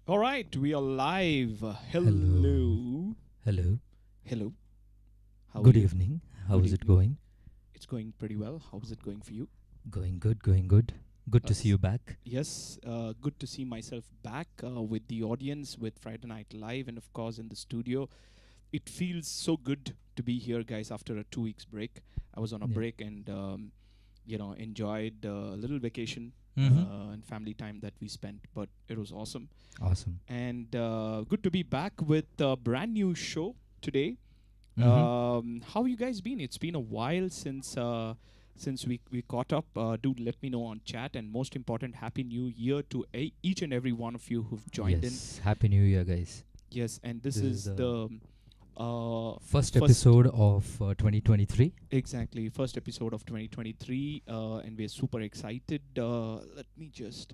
All right, we are live. Hello. Hello. Hello. Hello. How are Good you? evening. How Good is it evening. going? It's going pretty well. How's it going for you? Going good, going good. Good to see Us. you back. Yes, good to see myself back with the audience with Friday Night Live and, of course, in the studio. It feels so good to be here, guys, after a 2 weeks break. I was on a Yeah. break and, enjoyed a little vacation Mm-hmm. and family time that we spent, but it was awesome. Awesome. And good to be back with a brand new show today. Mm-hmm. How you guys been? It's been a while since we caught up. Do let me know on chat, and most important, Happy New Year to each and every one of you who've joined in. Yes. Happy New Year, guys. Yes, and this This is is the the first first episode of 2023. exactly first episode of 2023, and we're super excited. Let me just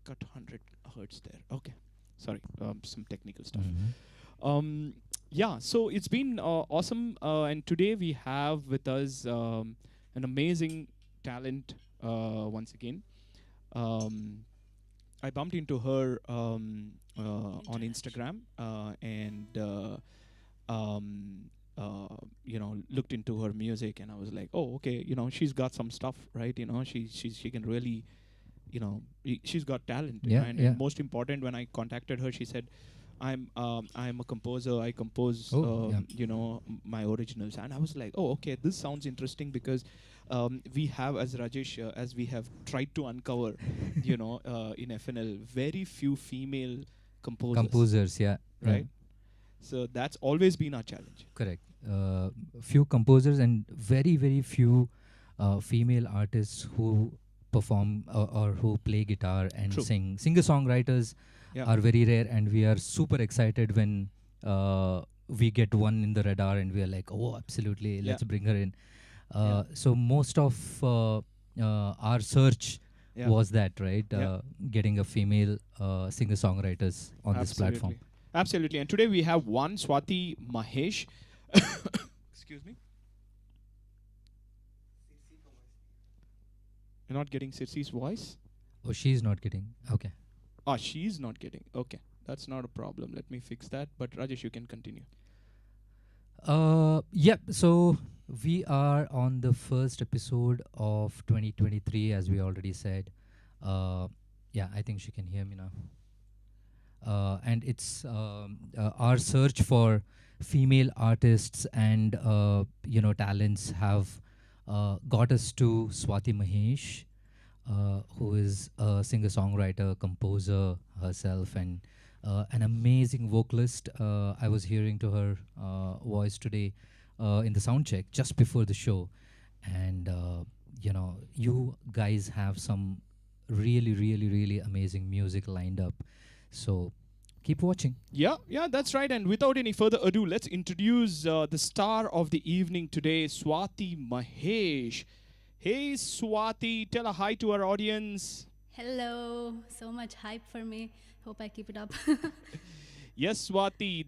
cut 100 hertz there. Okay, sorry, some technical stuff. Mm-hmm. Yeah, so it's been awesome, and today we have with us an amazing talent once again. Um, I bumped into her on Instagram and um, looked into her music, and I was like, oh, okay, she's got some stuff, right? She can really, she's got talent, Yeah, yeah. and most important, when I contacted her, she said, I'm a composer. I compose Oh, yeah. my originals, and I was like, oh, okay, this sounds interesting because we have, as Rajesh, as we have tried to uncover, in FNL, very few female composers, Composers, yeah. Yeah. right? So that's always been our challenge. Correct. Few composers and very, very few female artists who perform or who play guitar and True. sing. Singer-songwriters Yeah. are very rare, and we are super excited when we get one in the radar and we are like, oh, absolutely, Yeah. let's bring her in. Yeah. So most of our search Yeah. was that, right? Yeah. Getting a female singer-songwriters on this platform. Absolutely. Absolutely. And today we have one Swathi Mahesh. Excuse me. You're not getting Sirsi's voice? Oh, she's not getting. Okay. Ah, she's not getting. Okay. That's not a problem. Let me fix that. But Rajesh, you can continue. Yep. So we are on the first episode of 2023, as we already said. Yeah, I think she can hear me now. And it's our search for female artists and talents have got us to Swathi Mahesh, who is a singer-songwriter, composer herself, and an amazing vocalist. I was hearing to her voice today in the sound check just before the show, and you guys have some really, really, really amazing music lined up. So keep watching. Yeah, yeah, that's right. And without any further ado, let's introduce the star of the evening today, Swathi Mahesh. Hey, Swathi, tell a hi to our audience. Hello, so much hype for me. Hope I keep it up. Yes, Swati.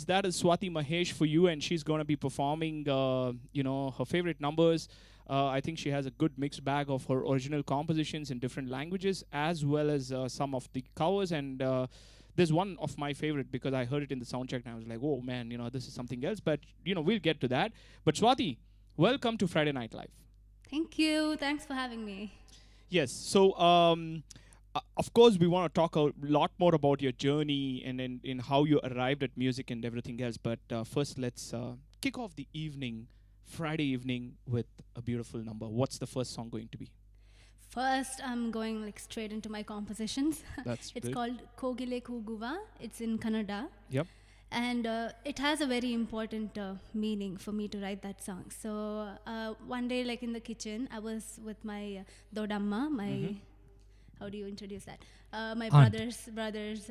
That is Swati Mahesh for you, and she's going to be performing, her favorite numbers. I think she has a good mixed bag of her original compositions in different languages, as well as some of the covers. And there's one of my favorite because I heard it in the sound check, and I was like, oh man, this is something else. But we'll get to that. But Swati, welcome to Friday Night Live. Thank you. Thanks for having me. Yes. So, of course, we want to talk a lot more about your journey and in how you arrived at music and everything else. But first, let's kick off the evening, Friday evening, with a beautiful number. What's the first song going to be? First, I'm going like straight into my compositions. That's It's good. called Kogile Kuguva. It's in Kannada. Yep. And it has a very important meaning for me to write that song. So one day, like in the kitchen, I was with my Dodamma, my how do you introduce that? My Aunt. brother's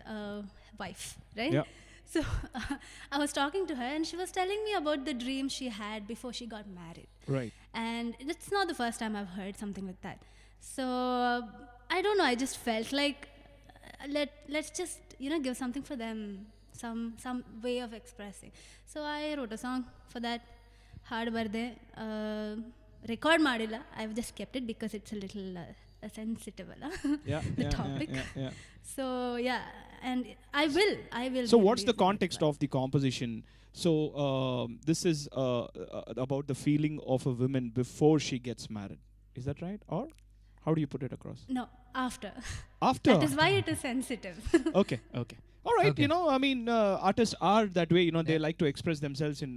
wife, right? Yeah. So I was talking to her, and she was telling me about the dream she had before she got married. Right. And it's not the first time I've heard something like that. So I don't know. I just felt like let's just give something for them, some way of expressing. So I wrote a song for that. Hard barde. Record madilla. I've just kept it because it's a little sensitive, Yeah. the yeah, topic. Yeah. Yeah. So yeah, and I will. So be what's the releasing it, context but of the composition? So this is about the feeling of a woman before she gets married. Is that right? Or how do you put it across? no, after. After. That is why it is sensitive. Okay, okay. All right, Okay. I mean, artists are that way, they Yeah. like to express themselves in,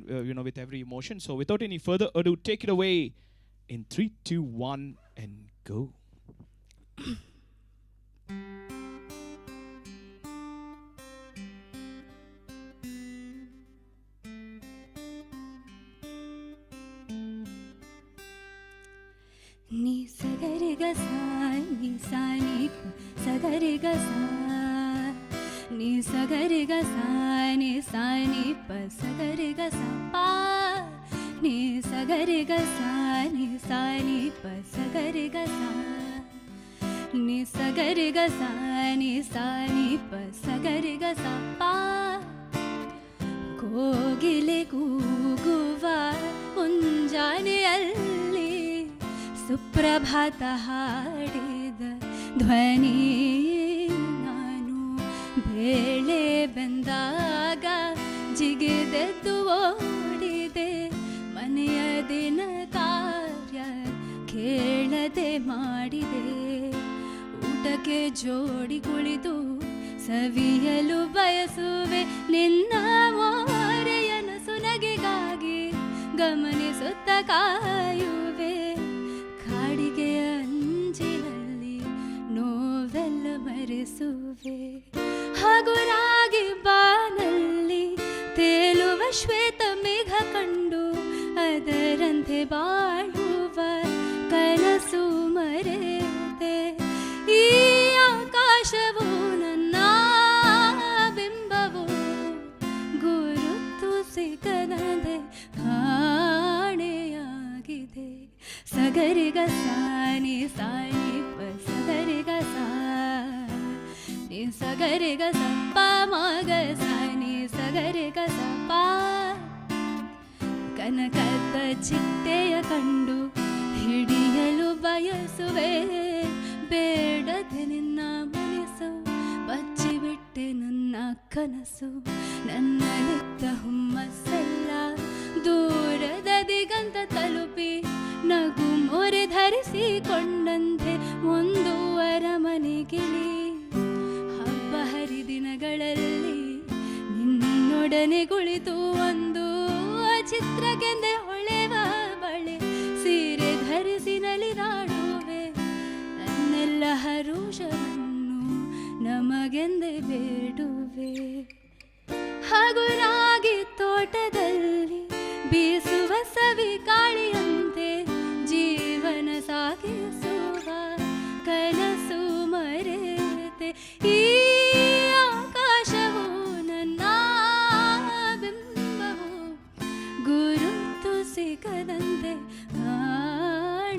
with every emotion. So without any further ado, take it away in 3, 2, 1, and go. Ni sagari ga sa, ni sa ni pa, sagari ga sa. Ni sagari ga sa, ni sa ni pa, sagari ga sa pa. Ni sagari ga sa, ni sa ni pa, sagari ga sa. Ni sagari ga sa, ni sa ni pa, sagari ga sa pa. ಕೋಗಿಲೆ ಕೂಗುವ ಮುಂಜಾನೆಯಲ್ಲಿ ಸುಪ್ರಭಾತ ಹಾಡಿದ ಧ್ವನಿ ನಾನು ಬೇಳೆ ಬೆಂದಾಗ ಜಿಗಿದೆದ್ದು ಓಡಿದೆ ಮನೆಯ ದಿನ ಕಾರ್ಯ ಕೇಳದೆ ಮಾಡಿದೆ ಊಟಕ್ಕೆ ಜೋಡಿ ಕುಳಿತು ಸವಿಯಲು ಬಯಸುವೆ ನಿನ್ನ ಮೋರೆಯನ ಸುನಗೆಗಾಗಿ ಗಮನಿಸುತ್ತ ಕಾಯುವೆ ಕಾಡಿಗೆಯ ಅಂಚಿನಲ್ಲಿ ನೋವೆಲ್ಲ ಮರೆಸುವೆ ಹಗುರಾಗಿ ಬಾನಲ್ಲಿ ತೇಲುವ ಶ್ವೇತ ಮೇಘ ಕಂಡು ಅದರಂತೆ ಬಾಳುವ ಕನಸು ಮರೆತೆ ಈ ಆಕಾಶವು ನನ್ನ ಬಿಂಬವು ಗುರುತು ಸಿಗದಂತೆ ಕಾಣೆಯಾಗಿದೆ ಸಗರಿಗ ಸಾನಿ ಸಾನಿ ಪ ಸಗರಿಗ ಸಾ ni ಸಗರಿಗ ಸಪ್ಪ ಮಗ ಸಾನಿ ಸಗರಿಗ ಸಪ್ಪ ಕನಕದ ಚಿಟ್ಟೆಯ ಕಂಡು ಹಿಡಿಯಲು ಬಯಸುವೆ ಬೇಡದೆ ನಿನ್ನ ಮನಸ್ಸು ಬಚ್ಚಿಬಿಟ್ಟೆ ನನ್ನ ಕನಸು ನನ್ನಲ್ಲಿದ್ದ ಹುಮ್ಮಸ್ಸೆಲ್ಲ ದೂರದ ದಿಗಂತ ತಲುಪಿ ನಗು ಮೊರೆ ಧರಿಸಿಕೊಂಡಂತೆ ಒಂದು ಅರಮನೆಗಿಳಿ ಹಬ್ಬ ಹರಿದಿನಗಳಲ್ಲಿ ನಿನ್ನೊಡನೆ ಕುಳಿತು ಒಂದು ಚಿತ್ರಕ್ಕೆಂದೆ ಹೊಳೆವ ಬಳೆ ಸೀರೆ ಧರಿಸಿ ನಲಿದಾಡುವೆ ನನ್ನೆಲ್ಲ ಹರುಷವನ್ನು ನಮಗೆಂದೆ ಬೇಡುವೆ ಹಗುರಾಗಿ ತೋಟದಲ್ಲಿ ಬೀಸುವ ಸವಿ ಗಾಳಿಯಂತೆ ಜೀವನ ಸಾಗಿಸುವ ಕನಸು ಮರೆತೆ ಈ ಆಕಾಶವು ನನ್ನ ಬಿಂಬವು ಗುರುತು ಸಿಗದಂತೆ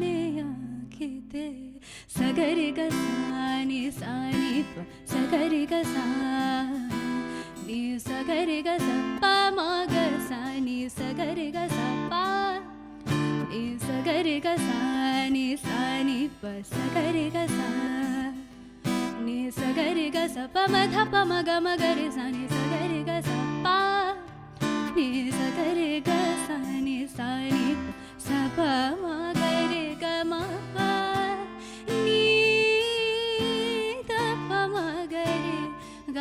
ಕಾಣೆಯಾಗಿದೆ ಸಗರಿಗ ಸಾನಿ ಸಾನಿ ಪ ಸಗರಿಗ ಸಾ ನೀ ಸಗರಿಗ ಸಪ್ಪ ಮಗ ಸಾನಿ ಸಗರಿಗ ಸಪ್ಪ ನೀ ಸಗರಿಗ ಸಾನಿ ಸಾನಿ ಪ ಸಗರಿಗ ಸಾ ನೀ ಸಗರಿಗ ಸಪ ಮಧ ಪ ಮಗ ಮಗರಿ ಸಾನಿ ಸಗರಿಗ ಸಪ್ಪ ನೀ ಸಗರಿಗ ಸಾನಿ ಸಾನಿ ಪ ಸಪ ಮಗರಿ ಗ ಮ ಪ ನೀ ದ ಪ ಮಗರಿ ಗ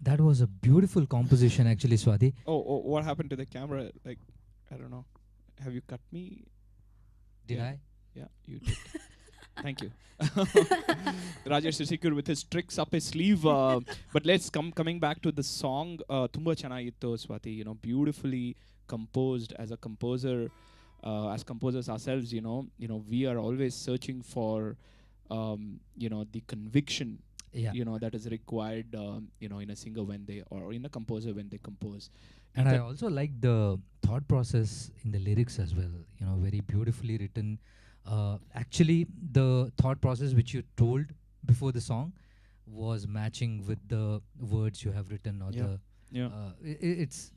That was a beautiful composition, actually, Swathi. Oh, what happened to the camera? Like, I don't know. Have you cut me? Did Yeah. I? Yeah, you did. Thank you. Rajesh is secure with his tricks up his sleeve. But let's coming back to the song. Tumba chanagittu, Swathi. Beautifully composed. As a composer, as composers ourselves, we are always searching for, the conviction. Yeah. That is required. In a singer when they or in a composer when they compose. And I That- also like the thought process in the lyrics as well. Very beautifully written. Actually, the thought process which you told before the song was matching with the words you have written or Yeah. the Yeah. It's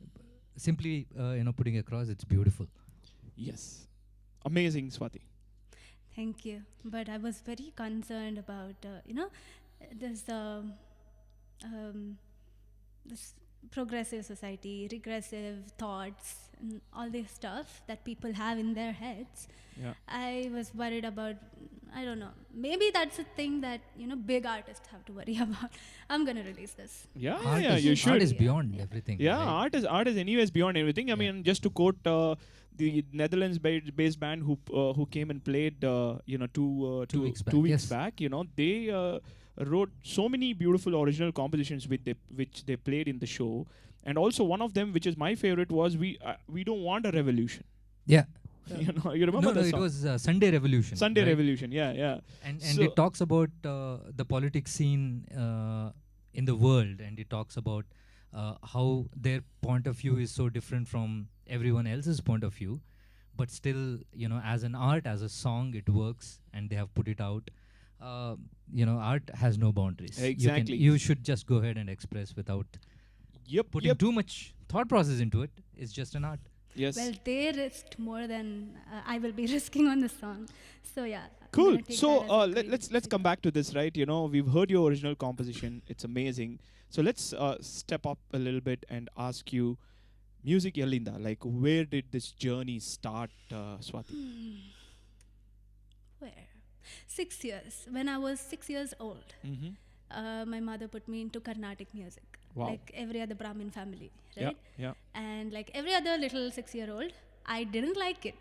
simply putting across. It's beautiful. Yes. Amazing, Swathi. Thank you. But I was very concerned about, this, um, this progressive society, regressive thoughts, and all this stuff that people have in their heads. Yeah. I was worried about, I don't know, maybe that's a thing that, big artists have to worry about. I'm going to release this. Yeah, Art yeah, is, you art should. is Yeah, beyond yeah. everything. Yeah, right? art is anyways beyond everything. I Yeah. mean, just to quote the Netherlands-based band who came and played, 2 weeks back. 2 weeks Yes. back. They wrote so many beautiful original compositions which they played in the show, and also one of them, which is my favorite, was we don't want a revolution. Yeah. You remember No, the it song? was Sunday Revolution. Sunday right? Revolution. Yeah, yeah. And So- it talks about the politics scene in the world, and it talks about how their point of view is so different from everyone else's point of view, but still, as an art, as a song, it works, and they have put it out. Art has no boundaries. Exactly. You should just go ahead and express without putting Yep. too much thought process into it. It's just an art. Yes. Well, they risked more than I will be risking on this song. So yeah. I'm Cool. gonna take So that as a green let's come signal. back to this, right? We've heard your original composition. It's amazing. So let's step up a little bit and ask you, music Yalinda, like where did this journey start, Swathi? Where? 6 years. When I was 6 years old, Mm-hmm. my mother put me into Carnatic music. Wow. Like every other Brahmin family, Yeah, right? yeah. And like every other little 6-year-old, I didn't like it.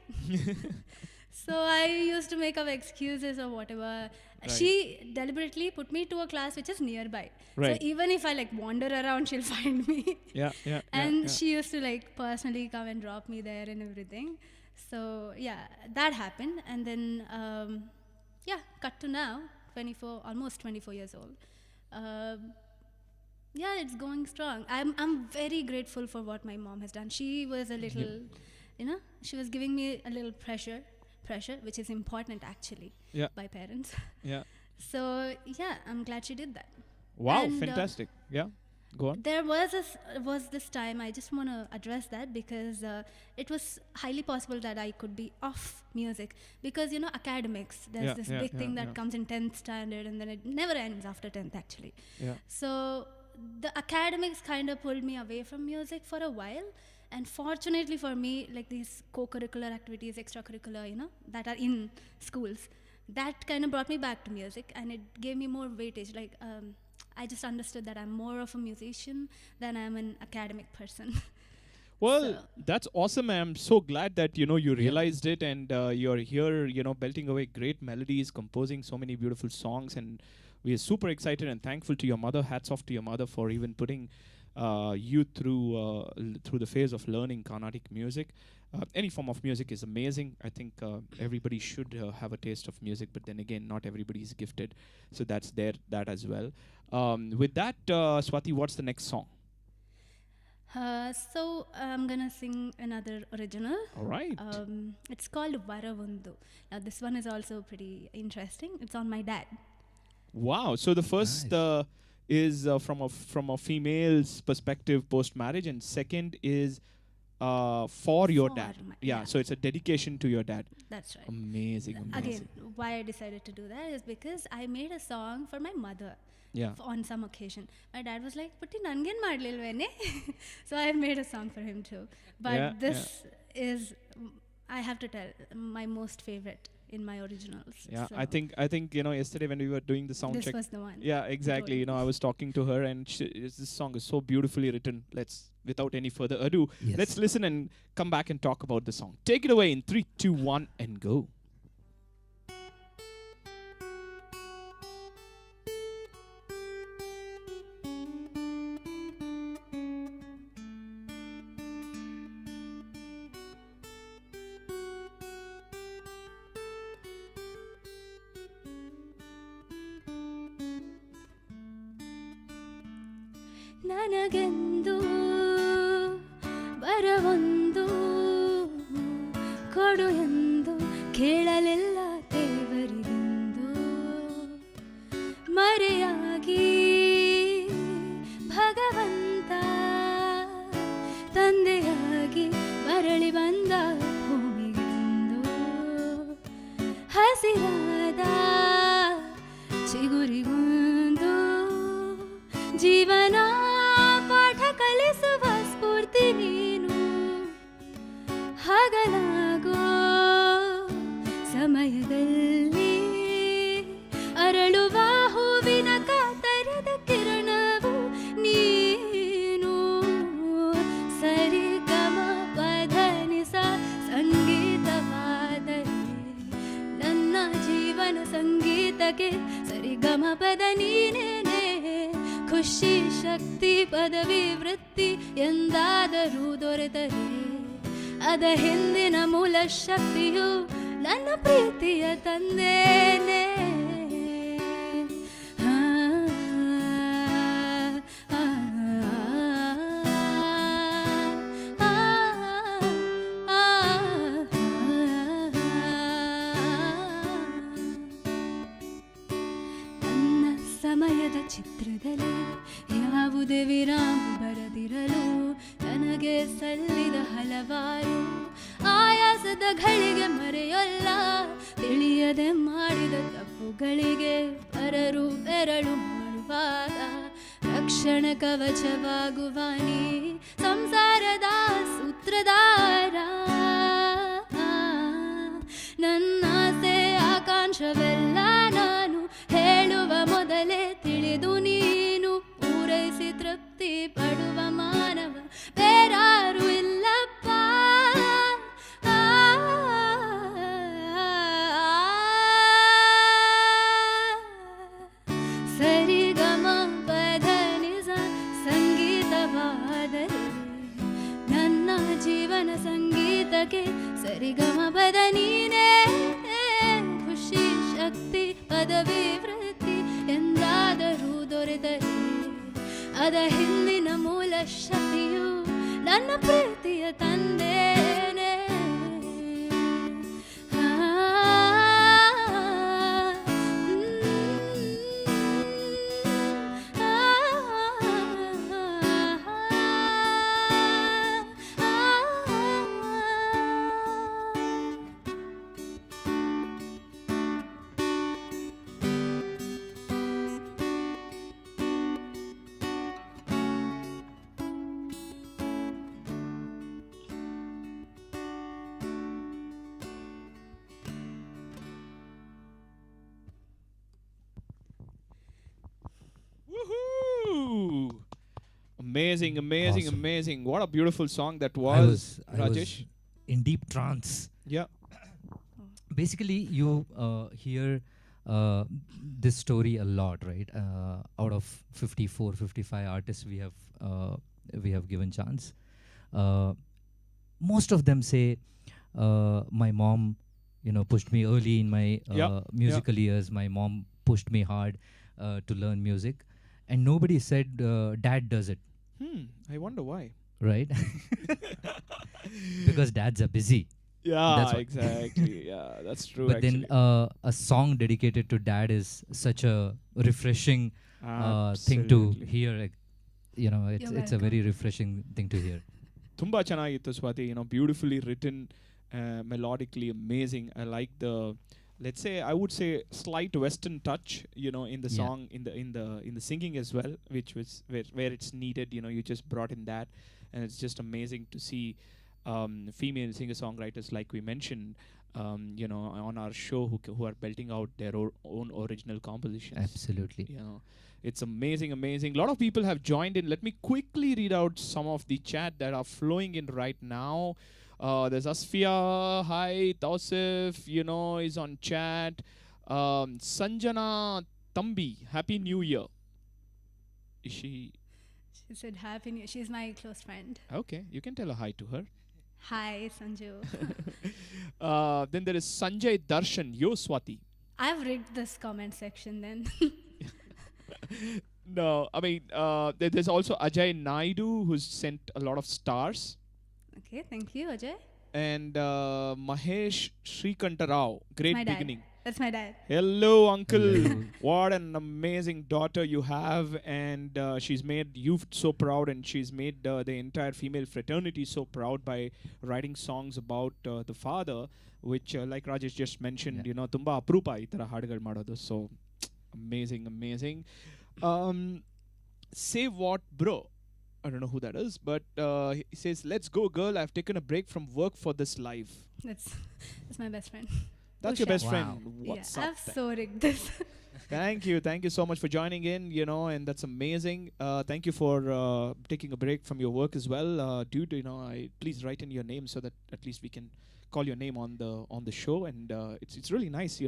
So I used to make up excuses or whatever. Right. She deliberately put me to a class which is nearby. Right. So even if I like wander around, she'll find me. Yeah, yeah. And yeah. she used to like personally come and drop me there and everything. So yeah, that happened. And then cut to now, 24, almost 24 years old. Yeah, it's going strong. I'm very grateful for what my mom has done. She was a little, she was giving me a little pressure, which is important actually, Yeah. by parents. Yeah. So yeah, I'm glad she did that. Wow, And, fantastic. Yeah. Go on. There was this time, I just want to address that because it was highly possible that I could be off music because, academics, there's Yeah, this yeah, big yeah, thing that yeah. comes in 10th standard and then it never ends after 10th actually. Yeah. So the academics kind of pulled me away from music for a while. And fortunately for me, like these co-curricular activities, extracurricular, that are in schools, that kind of brought me back to music and it gave me more weightage. Like, I just understood that I'm more of a musician than I'm an academic person. Well, So- that's awesome. I'm so glad that you realized it and you're here, belting away great melodies, composing so many beautiful songs, and we are super excited and thankful to your mother. Hats off to your mother for even putting you through the phase of learning Carnatic music. Any form of music is amazing. I think everybody should have a taste of music, but then again, not everybody is gifted, so that's that as well. With that, Swathi, what's the next song? So I'm gonna sing another original. All right. It's called Varavundu. Now this one is also pretty interesting. It's on my dad. Wow. So the first Nice. is from a female's perspective post marriage, and second is for your For dad. my- Yeah. yeah. So it's a dedication to your dad. That's right. Amazing. Amazing. Again, why I decided to do that is because I made a song for my mother Yeah. on some occasion. My dad was like, "Putti nangen madlilvene," so I made a song for him too. But Yeah, this is, I have to tell, my most favorite in my originals. Yeah. So I think yesterday when we were doing the sound this check. was the one. Yeah, exactly. Good. I was talking to her, and this song is so beautifully written. Without any further ado, Yes. let's listen and come back and talk about the song. Take it away in 3, 2, 1, and go. ನನಗೆಂದು ಬರವೊಂದು ಕೊಡು ಎಂದು ಕೇಳಲಿಲ್ಲ ದೇವರಿಗೆಂದು ಮರೆಯಾಗಿ ಭಗವಂತ ಸಂಗೀತಕ್ಕೆ ಸರಿಗಮ ಪದ ನೀನೇನೆ ಖುಷಿ ಶಕ್ತಿ ಪದವಿ ವೃತ್ತಿ ಎಂದಾದರೂ ದೊರೆತರೆ ಅದ ಹಿಂದಿನ ಮೂಲ ಶಕ್ತಿಯು ನನ್ನ ಪ್ರೀತಿಯ ತಂದೇನೆ ಸಮಯದ ಚಿತ್ರದಲ್ಲಿ ಯಾವುದೇ ವಿರಾಮ ಬರದಿರಲು ನನಗೆ ಸಲ್ಲಿದ ಹಲವಾರು ಆಯಾಸದ ಘಳಿಗೆ ಮರೆಯಲ್ಲ ತಿಳಿಯದೆ ಮಾಡಿದ ತಪ್ಪುಗಳಿಗೆ ಪರರು ಬೆರಳು ಮಾಡುವಾಗ ರಕ್ಷಣ ಕವಚವಾಗುವ ನೀ ಸಂಸಾರದ ಸೂತ್ರಧಾರ ನನ್ನಾಸೆ ಆಕಾಂಕ್ಷವೆಲ್ಲ ನಾನು ಹೇಳುವ ಮೊದಲೇ ತಿಳಿದು ನೀನು ಪೂರೈಸಿ ತೃಪ್ತಿ ಪಡುವ ಮಾನವ ಬೇರಾರು ಇಲ್ಲಪ್ಪ ಸರಿಗಮ ಪದ ನಿಜ ಸಂಗೀತವಾದರೆ ನನ್ನ ಜೀವನ ಸಂಗೀತಕ್ಕೆ ಸರಿಗಮ ಪದ ನೀನೇ ಖುಷಿ ಶಕ್ತಿ ಪದವಿ ವೃತ್ತಿ ಎಂದಾದರೂ ದೊರೆತರೆ ಅದ ಹಿಂದಿನ ಮೂಲ ಶಕ್ತಿಯು ನನ್ನ ಪ್ರೀತಿಯ ತಂದೇನೆ Woohoo! Amazing, amazing, Awesome. amazing. What a beautiful song that I was, was Rajesh. in deep trance. Yeah. Basically, you hear this story a lot, right? Out of 54, 55 artists we have given chance. Most of them say, my mom, pushed me early in my musical years. My mom pushed me hard to learn music, and nobody said dad does it, I wonder why. right? Because dads are busy. Yeah, That's why. exactly. Yeah, that's true. But actually. then a song dedicated to dad is such a refreshing thing to Absolutely. hear. Like, it's a very refreshing thing to hear. Tumba chanagittu Swathi, beautifully written, melodically amazing. I like the, let's say, I would say slight western touch, in the Yeah. song, in the singing as well, which was where it's needed. You just brought in that, and it's just amazing to see female singer-songwriters, like we mentioned, on our show, who are belting out their own original compositions. Absolutely. It's amazing, amazing. A lot of people have joined in. Let me quickly read out some of the chat that are flowing in right now. There's Asfia, hi, Tausif, is on chat. Sanjana Tambi, Happy New Year. Is she? She said happy new. She's my close friend. Okay, you can tell a hi to her. Hi Sanju. Then there is Sanjay Darshan, Yo Swathi. I've rigged this comment section then. No, I mean, there's also Ajay Naidu, who's sent a lot of stars. Okay, thank you Ajay. And Mahesh Srikanta Rao, great My dad. beginning. That's my dad. Hello, uncle. Hello. What an amazing daughter you have, and she's made you so proud, and she's made the entire female fraternity so proud by writing songs about the father, which, like Rajesh just mentioned, Yeah. tumba aprupa ಈ ತರ ಹಾಡುಗಳು ಮಾಡೋದು. So amazing, amazing. Say what, bro? I don't know who that is, but he says, "Let's go, girl. I've taken a break from work for this live." That's my best friend. That's your Usha. best friend. Wow. What's Yeah, up? I've so rigged this. Thank you so much for joining in, and that's amazing. Thank you for taking a break from your work as well. Dude, please write in your name so that at least we can call your name on the show, and it's really nice.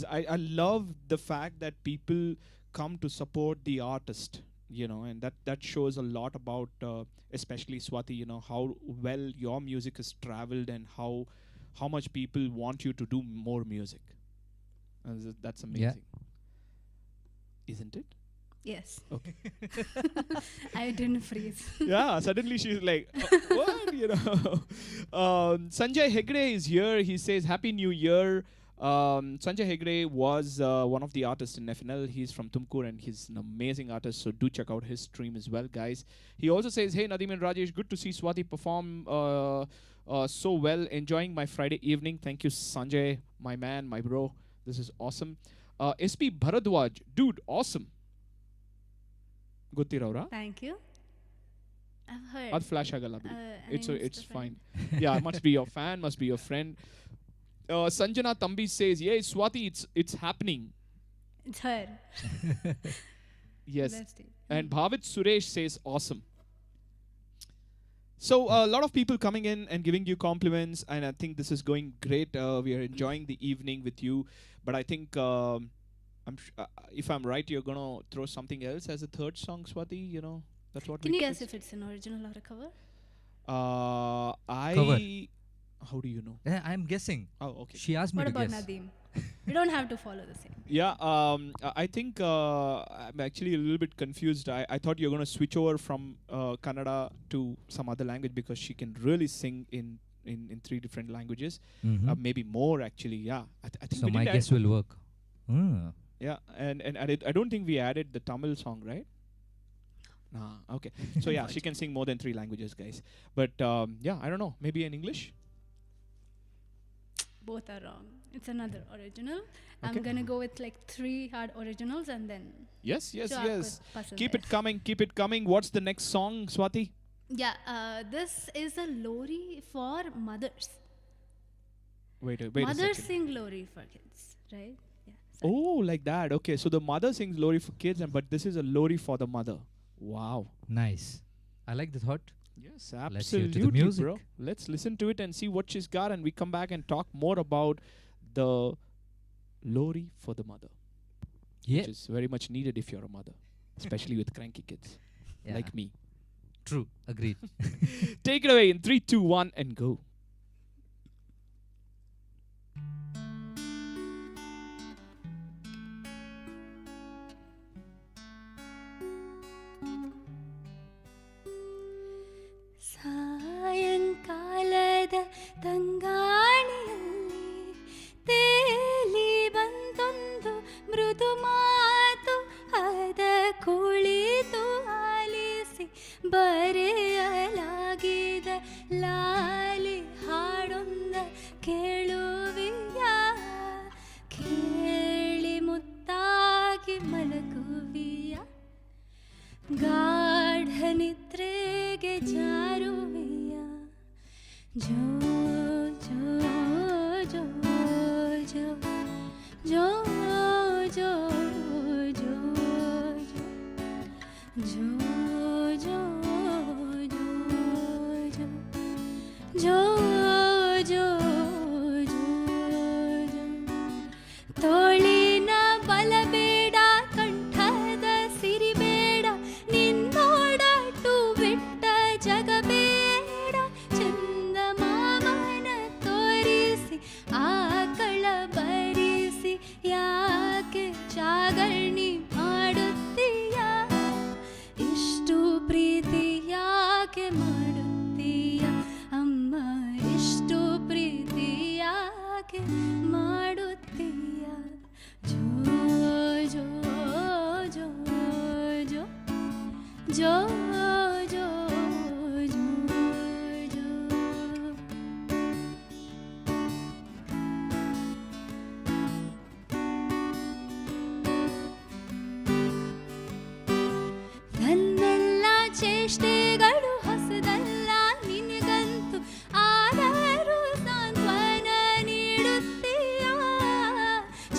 I love the fact that people come to support the artist. And that shows a lot about, especially Swathi. How well your music has traveled, and how much people want you to do more music. That's amazing, isn't it? Yes. Okay. I didn't freeze. Yeah, suddenly she's like, what? Sanjay Hegde is here. He says, Happy New Year. Sanjay Hegde was one of the artists in FNL. He's from Tumkur, and he's an amazing artist, so do check out his stream as well, guys. He also says, hey, Nadeem and Rajesh, good to see Swathi perform so well. Enjoying my Friday evening. Thank you, Sanjay, my man, my bro. This is awesome. SP Bharadwaj, dude, awesome. ಗೊತ್ತಿರೋರಾ? Thank you. I've heard. ಅದು flash ಆಗಲ್ಲ ಬಿಡಿ. It's fine. friend. Yeah, must be your fan, must be your friend. Sanjana Tambi says, yeah, Swathi, it's happening. It's her. Yes. That's it. And Bhavit Suresh says, awesome. So a lot of people coming in and giving you compliments, and I think this is going great. We are enjoying the evening with you, but I think if I'm right, you're gonna throw something else as a third song, Swathi. That's what. Can you guess if it's an original or a cover? Cover. How do you know? Yeah, I'm guessing. Oh, okay. She asked me What to about guess. Nadeem? We don't have to follow the same. Yeah, I think I'm actually a little bit confused. I thought you were going to switch over from Kannada to some other language, because she can really sing in 3 different languages. Mhm. Maybe more, actually. Yeah, I think So we my did guess will work. Yeah, and I don't think we added the Tamil song, right? Nah, okay. So yeah, she can sing more than 3 languages, guys. But yeah, I don't know. Maybe in English? Both are wrong. It's another original. Okay. I'm gonna go with like 3 hard originals and then. Yes. जो आपको पसंद Keep है. it coming, keep it coming. What's the next song, Swathi? Yeah, this is a lori for mothers. Wait a Mothers second. sing lori for kids, right? Yeah. sorry. Oh, like that. Okay, so the mother sings lori for kids, but this is a lori for the mother. Wow. Nice. I like the thought. Yes, Let's hear absolutely, to the music. bro. Let's listen to it and see what she's got, and we come back and talk more about the lori for the mother, Yeah. which is very much needed if you're a mother, especially with cranky kids Yeah. like me. True. Agreed. Take it away in 3, 2, 1, and go. ಸಾಯಂಕಾಲದ ತಂಗಾಣಿಯಲ್ಲಿ ತೇಲಿ ಬಂದೊಂದು ಮೃದು ಮಾತು, ಅದ ಕುಳಿತು ಆಲಿಸಿ ಬರೆಯಲಾಗಿದ ಲಾಲಿ ಹಾಡೊಂದ ಕೇಳುವಿಯ, ಕೇಳಿ ಮುತ್ತಾಗಿ ಮಲಗುವಿಯ, ಗಾಢ ನಿದ್ರೆಗೆ ಜಾರುವೆಯ, ಜೋ ಜೋ ಜೋ ಜೋ ಜೋ ಜೋ ಜೋ ಜೋ ಜೋ ಜೋ ಜೋ ಜೋ ತೋಳಿನ ಬಲಬೇಡ, ಕಂಠದ ಸಿರಿಬೇಡ, ನಿನ್ನೋಡಟು ಬಿಟ್ಟ ಜಗಬೇಡ, ಚಂದಮಾಮನ ತೋರಿಸಿ ಆಕಳ ಬರಿಸಿ ಯಾಕೆ ಜಾಗರಣಿ ಮಾಡುತ್ತೀಯ, ಇಷ್ಟು ಪ್ರೀತಿ ಯಾಕೆ ಮಾಡುತ್ತೀಯ ಅಮ್ಮ, ಇಷ್ಟು ಪ್ರೀತಿ ಯಾಕೆ ಮಾಡುತ್ತೀಯ, ಜೋ ಜೋ ಜೋ ಜೋ ಜೋ ಜೋ ಜೋ ಜೋ. ನನ್ನೆಲ್ಲ ಚೇಷ್ಟೆಗಳು ಹೊಸದಲ್ಲ ನಿನಗಂತೂ, ಆದರೂ ಸಾಂತ್ವನ ನೀಡುತ್ತೀಯ,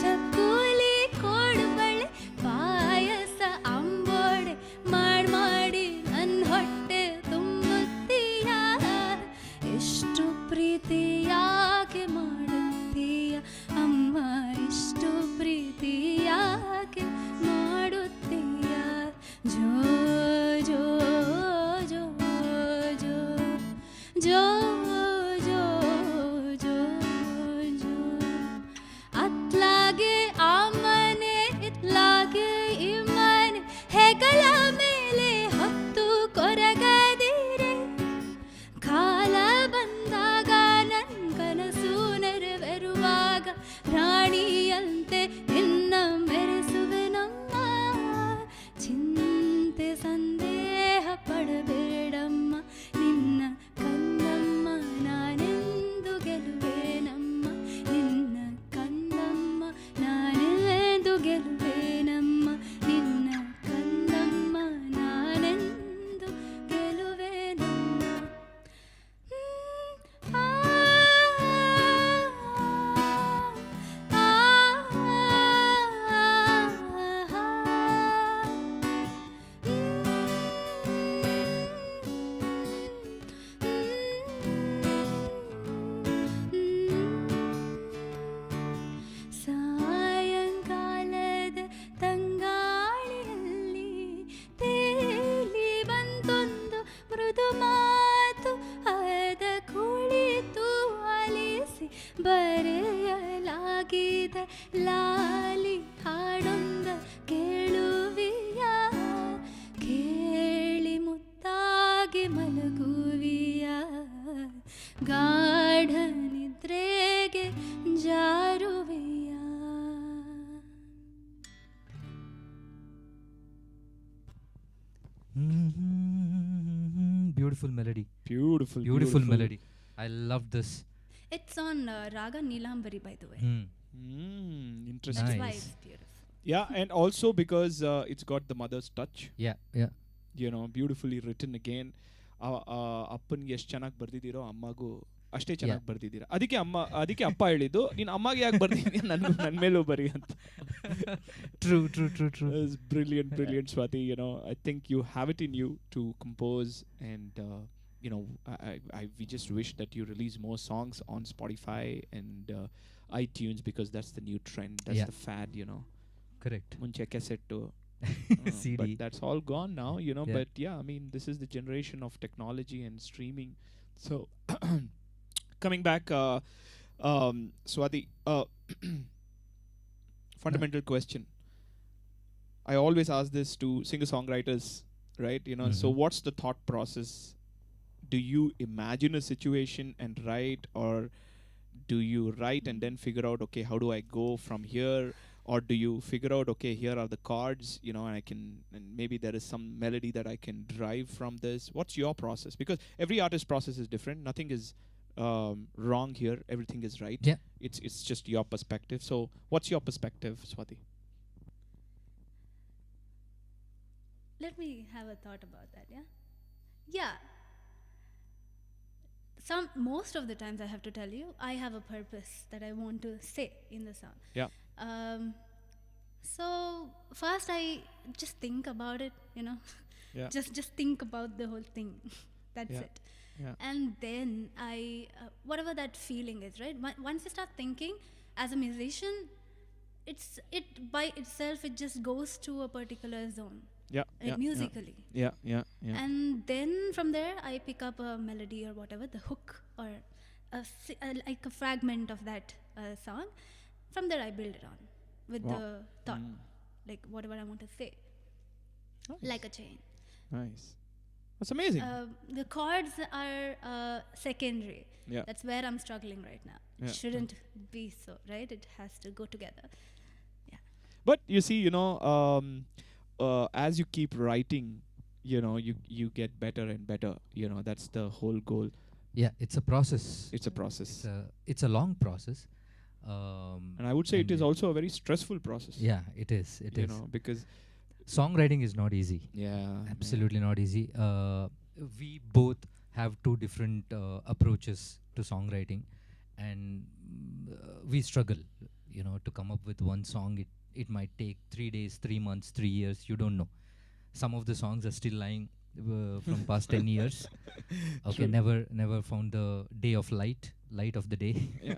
ಚಕ್ಕುಲಿ ಕೋಡುಬಳೆ ಪಾಯಸ ಅಂಬೋಡೆ ಮಾಡಿ ನನ್ನ ಹೊಟ್ಟೆ ತುಂಬುತ್ತೀಯ, ಎಷ್ಟು ಪ್ರೀತಿ ಯಾಕೆ Beautiful melody. Beautiful, Beautiful melody. I love this. It's on Raga Neelambari, by the way. Interesting. That's why Nice. it's beautiful. Yeah, and also because it's got the mother's touch. Yeah, yeah. Beautifully written again. ಅಪ್ಪನಿಗೆ ಎಷ್ಟು ಚೆನ್ನಾಗಿ ಬರ್ದಿದ್ದೀರೋ ಅಮ್ಮಗೂ ಅಷ್ಟೇ ಚೆನ್ನಾಗಿ ಬರ್ದಿದ್ದೀರಾ. ಅದಕ್ಕೆ ಅಪ್ಪ ಹೇಳಿದ್ದು ನೀನು ಅಮ್ಮಗೆ ಯಾಕೆ ಬರ್ದಿದ್ದೀಯ, ನನ್ನ ಮೇಲೂ ಬರಿ ಅಂತ. True. It's brilliant, Swathi. I think you have it in you to compose, and we just wish that you release more songs on Spotify and iTunes, because that's the new trend. That's the fad. Correct. ಮುಂಚೆ cassette. CD. But that's all gone now, Yeah. But yeah, I mean, this is the generation of technology and streaming. So, coming back, Swathi, fundamental question. I always ask this to singer-songwriters, right? So what's the thought process? Do you imagine a situation and write, or do you write and then figure out, okay, how do I go from here? Or do you figure out, okay, here are the chords, and maybe there is some melody that I can drive from this. What's your process? Because every artist's process is different. Nothing is wrong here. Everything is right. Yeah. It's just your perspective. So what's your perspective, Swathi? Let me have a thought about that, yeah? Yeah. Most of the times, I have to tell you, I have a purpose that I want to say in the song. Yeah. So first I just think about it, Yeah. just think about the whole thing. That's Yeah. it. Yeah. And then I whatever that feeling is, right? Once you start thinking as a musician, it by itself, it just goes to a particular zone, Yeah. like musically. Yeah. And then from there I pick up a melody or whatever, the hook, or like a fragment of that song. From there I build it on with Wow. the thought, like whatever I want to say. Nice. Like a chain. Nice. That's amazing. The chords are secondary. Yeah. That's where I'm struggling right now. Yeah. Shouldn't be so, right? It has to go together. But you see, as you keep writing, you get better and better. That's the whole goal. Yeah, it's a process. It's a process. It's a long process. And I would say it is also a very stressful process. Yeah, it is. It is. Because Songwriting is not easy. yeah, Absolutely not easy. We both have two different approaches to songwriting, and we struggle, to come up with one song. It might take 3 days, 3 months, 3 years. You don't know. Some of the songs are still lying from past 10 years. Okay, True. never found the day of light of the day. Yeah.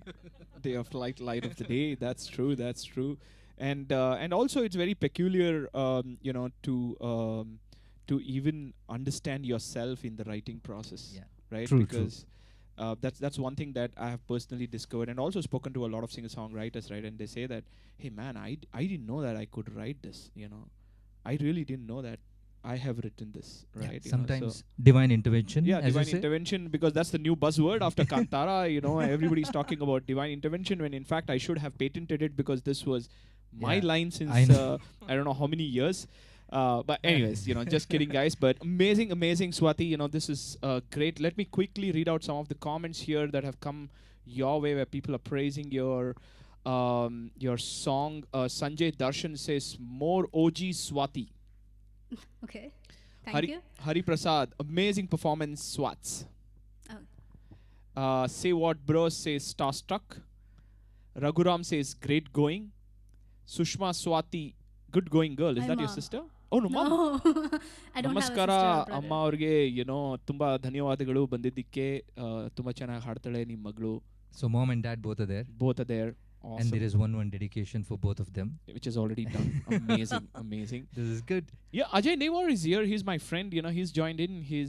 Day of light of the day. That's true. And also it's very peculiar, to even understand yourself in the writing process. Yeah. Right. True. Because that's one thing that I have personally discovered, and also spoken to a lot of singer-songwriters, right? And they say that, hey man, I didn't know that I could write this. I really didn't know that I have written this, right? Sometimes divine intervention. Yeah, as divine you say. intervention, because that's the new buzzword after Kantara. Everybody's talking about divine intervention, when in fact I should have patented it, because this was my Yeah, line since I know. I don't know how many years. But anyways, just kidding, guys. But amazing, Swathi. This is great. Let me quickly read out some of the comments here that have come your way, where people are praising your song. Sanjay Darshan says, more OG Swathi. Okay. Thank you. Hari Prasad, amazing performance, Swats. Oh. Say what bro says, starstruck. Raghuram says, great going. Sushma Swathi, good going girl. Is Hi, that your Ma. sister? Oh no, mom. No. I don't ನಮಸ್ಕಾರ have a sister or ಅಮ್ಮ brother. ಅವ್ರಿಗೆ ತುಂಬಾ ಧನ್ಯವಾದಗಳು ಬಂದಿದ್ದಕ್ಕೆ. ತುಂಬಾ ಚೆನ್ನಾಗಿ ಹಾಡ್ತಾಳೆ ನಿಮ್ಮ ಮಗಳು. So mom and dad both are there, Both are there. Awesome. and there is one dedication for both of them. Which is already done. Amazing. This is good. Yeah, Ajay Newar is here. He's my friend. He's joined in. He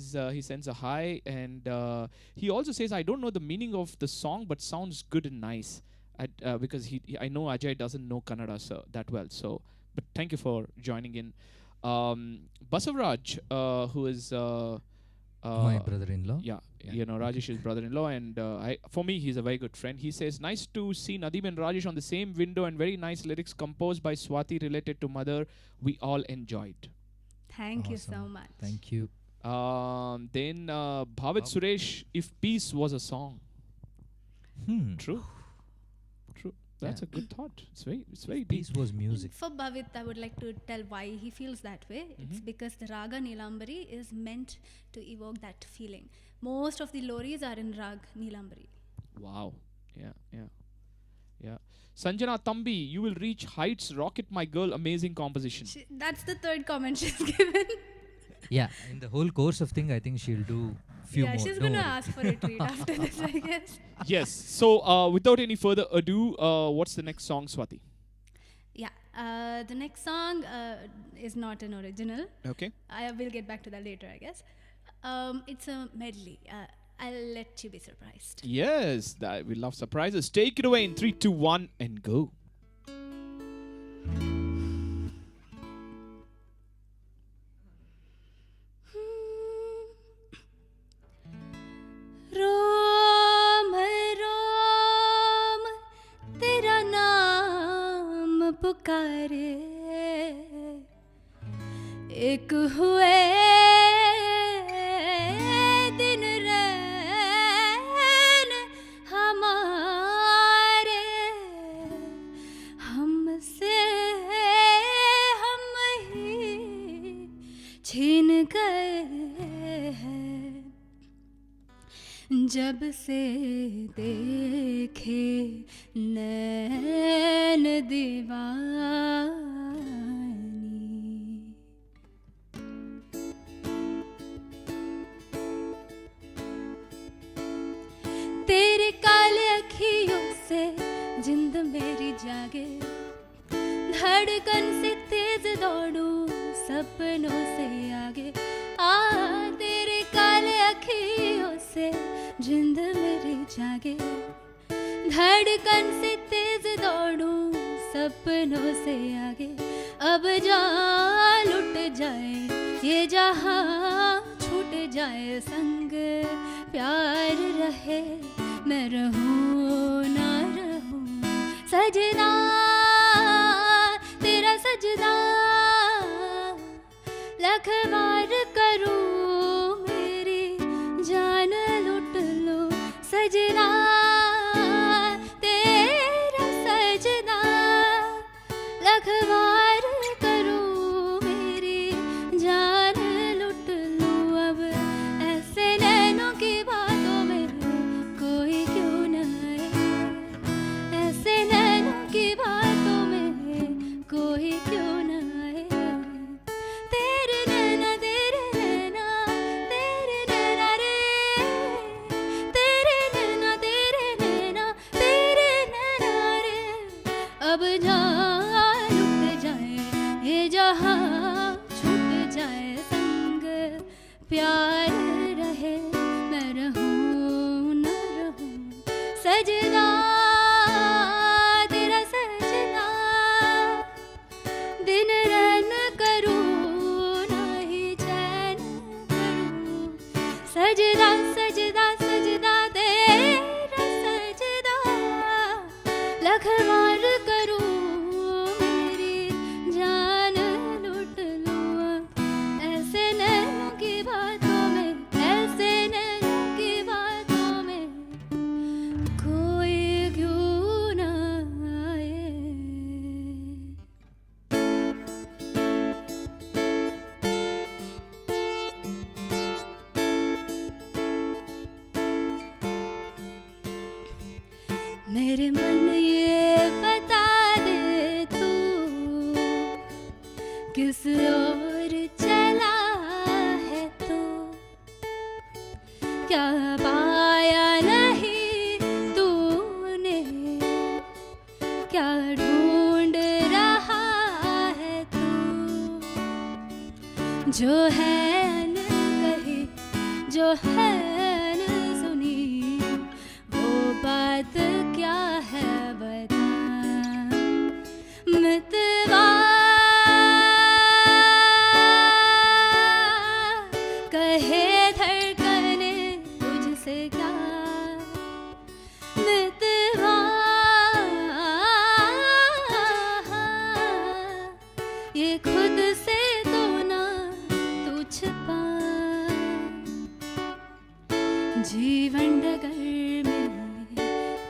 sends a hi, and he also says, I don't know the meaning of the song, but sounds good and nice. Because I know Ajay doesn't know Kannada that well. So, but thank you for joining in. Basavraj, who is My brother-in-law. yeah, Rajesh's brother-in-law, and for me, he's a very good friend. He says, nice to see Nadeem and Rajesh on the same window, and very nice lyrics composed by Swathi related to mother. We all enjoyed. Thank you so Awesome. much. Thank you. Then Bhavit Suresh, if peace was a song. True. True. That's Yeah. a good thought. It's very deep. Peace was music. For Bhavit, I would like to tell why he feels that way. It's because the Raga Nilambari is meant to evoke that feeling. Most of the loris are in Rag Nilambari. Wow. Yeah. Sanjana Tambi, you will reach heights. Rocket my girl. Amazing composition. That's the third comment she's given. Yeah, in the whole course of thing, I think she'll do few Yeah, more. she's Don't gonna worry. ask for a treat after this, I guess. Yes. So without any further ado, what's the next song, Swathi? Yeah, the next song is not an original. Okay. I will get back to that later, I guess. It's a medley. I'll let you be surprised. Yes, we love surprises. Take it away in 3, 2, 1, and go. रोम रोम तेरा नाम पुकारे, एक हुए दिन रैन हमारे, हमसे हम ही छीन गए हैं, जब से देखे नैन दीवानी। तेरे काले अखियों से जिंद मेरी जागे, धड़कन से तेज दौड़ूं सपनों से आगे। तेरे काले अखियों से जिंद मेरी जागे, धड़कन से तेज दौड़ूं सपनों से आगे। अब जान लुट जाए ये जहां, छूट जाए संग प्यार रहे, मैं रहूं ना रहूं सजना, तेरा सजना लख बार करूं, मेरी जान लुट लो सजना, तेरा सजना लख बार करूं, मेरी जान लुट लो। अब ऐसे नैनों की बातों में कोई क्यों न आए, ऐसे नैनों की बातों में कोई क्यों न आए। तेरे नैना रे, तेरे नैना रे, अब जान लुट जाए ये जहां, छूट जाए संग प्यार रहे, मैं रहूं न रहूं सजना, तेरा सजना दिन रैन करूं, नहीं चैन करूं सजदा सजदा सजदा, तेरा सजदा लख बार करूं, मेरी जान लुट लो। ऐसे नैनों की बातों में, ऐसे नैनों की बातों में कोई क्यों न आए। मेरे मन ये बता दे तू, किस ओर चला है तू, क्या पाया नहीं तूने, क्या ढूंढ रहा है तू, जो है अनकही, जो है अनसुनी, वो बात क्या है बता मितवा, कहे धड़कने तुझसे क्या मितवा, ये खुद से तो ना पाए जीवन डगर में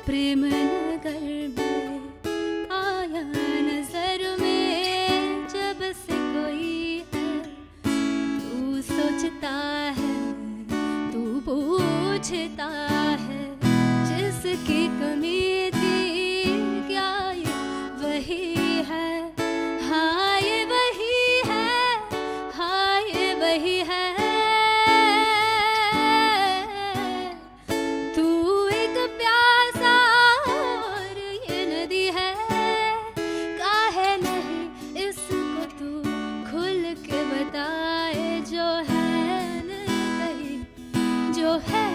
प्रेम नगर में आया नजर में जब से कोई है तू सोचता है तू पूछता है जिसकी कमी थी क्या ये वही है हाँ ये वही है हाँ ये वही है तू एक प्यासा और ये नदी है काहे नहीं इसको तू खुल के बताए जो है न कही जो है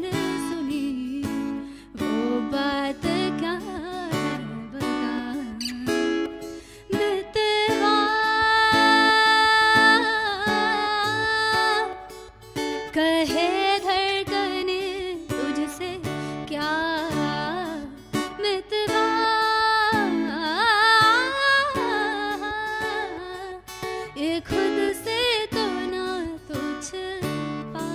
न सुनी वो बात क्या है बता मितवा कहे धड़कने तुझसे क्या मितवा ये खुद से तो ना तुझ पा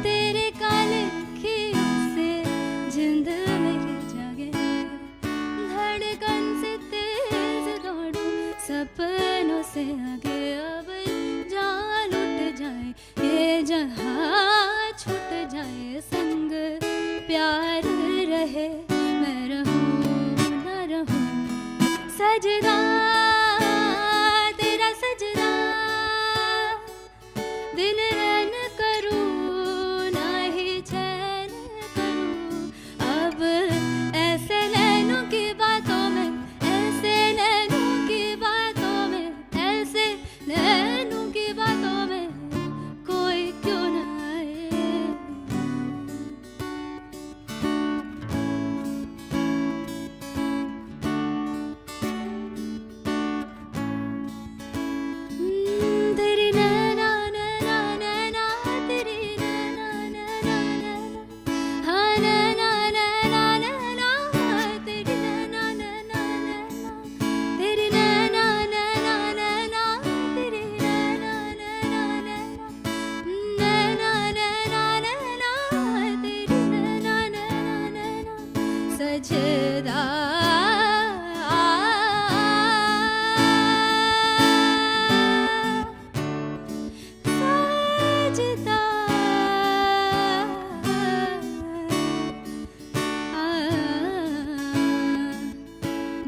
तेरे काले अखियों से जिंद मेरी जागे धड़कन से तेज दौड़ूं सपनों से आगे अब जान उठ जाए ये जहां छूट जाए संग प्यार रहे मैं रहूं न रहूं सजदा तेरा सजदा दिन रन करूं ना ही चैन करूं अब ऐसे नैनों की बातों में ऐसे नैनों की बातों में ऐसे नैनों की बातों में कोई क्यों ना आए तेरी नैना नैना नैना तेरी नैना नैना नैना हाँ नैना नैना नैना तेरी नैना नैना नैना तेरी नैना नैना नैना तेरी नैना नैना नैना नैना नैना नैना तेरी नैना नैना नैना सजदा सजदा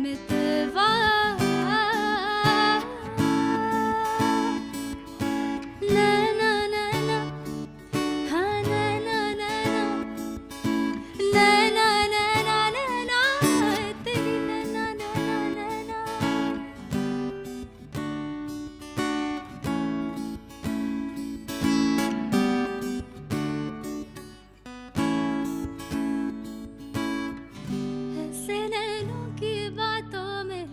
मितवा नैना नैना हाँ नैना नैना नैना नैना नैना तेरी नैना नैना नैना ऐसे नैनों की बातों में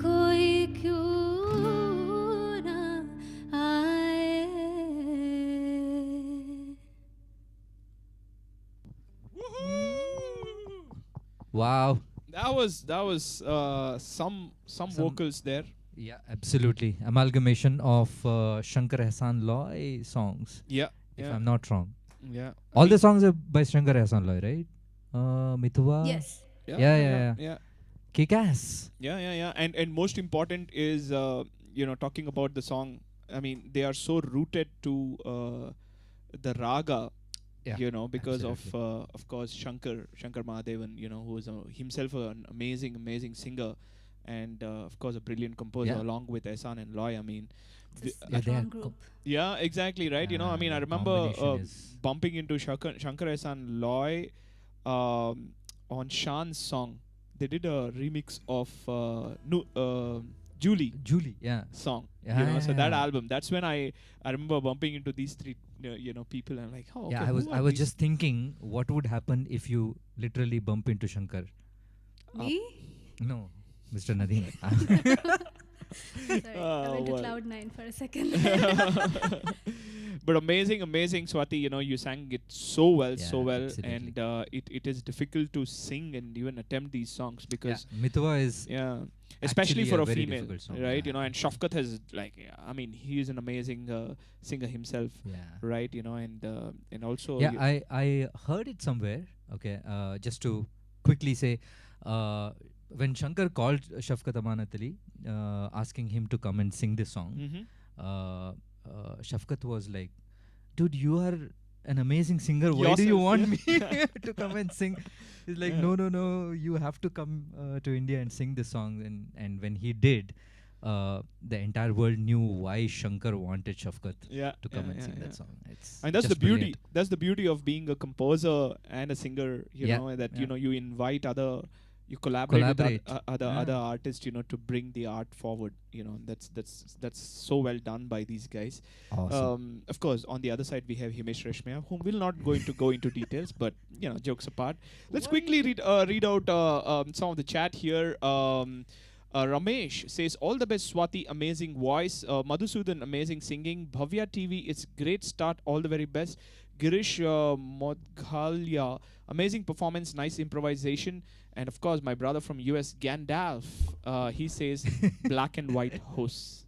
कोई क्यों ना आए Wow. That was some Some- vocals there. Yeah, absolutely. Amalgamation of Shankar Ehsaan Loy songs, Yeah, if yeah, I'm not wrong. yeah. All the songs are by Shankar Ehsaan Loy, right? Mithua. yes Yeah. Kick-ass. Yeah. And most important is talking about the song. I mean, they are so rooted to the raga. Yeah, Because absolutely. of course Shankar Mahadevan, who is himself an amazing singer, and of course a brilliant composer Yeah. along with Ehsan and Loy. I mean, it's wi- a Yeah, they strong are group yeah, exactly right. I mean, I the remember combination is bumping into Shankar Ehsan Loy on Shan's song. They did a remix of Julie Julie. Yeah. song. So Yeah. that album. That's when I remember bumping into these three people, and I'm like, oh, okay, Yeah, who I are was these? just thinking what would happen if you literally bump into Shankar. me No, Mr. Nadeem. sorry I went to well. cloud 9 for a second But amazing, amazing, Swathi. You sang it so well, so Yeah, well, absolutely. and it is difficult to sing and even attempt these songs Yeah, because Mitwa is especially actually for a a very female, difficult song. right? Yeah, And Shafkat has I mean, he is an amazing singer himself, yeah. right? And also, Yeah, I heard it somewhere. Okay, just to quickly say, uh, when Shankar called Shafqat Amanat Ali, asking him to come and sing this song, Mhm. uh, Shafqat was like, "Dude, you are an amazing singer. Why do you Yourself, want yeah. me to come and sing?" He's like, Yeah. "No, no, no. You have to come to India and sing this song." And when he did, the entire world knew why Shankar wanted Shafqat Yeah, to yeah, come and yeah, sing yeah. that song. It's And that's the just beauty. brilliant. That's the beauty of being a composer and a singer. Yeah, That yeah. you invite you collaborate with Collaborate. other Yeah. artists. To bring the art forward. That's so well done by these guys. Awesome. Of course, on the other side we have Himesh Reshmiya, whom we'll not going to go into details, but jokes apart. Let's quickly Why? read out some of the chat here. Ramesh says, all the best, Swathi, amazing voice. Madhusudan, amazing singing. Bhavya TV, it's great start, all the very best. Girish Modghalia, amazing performance, nice improvisation. And of course, my brother from US, Gandalf, he says, black and white hosts.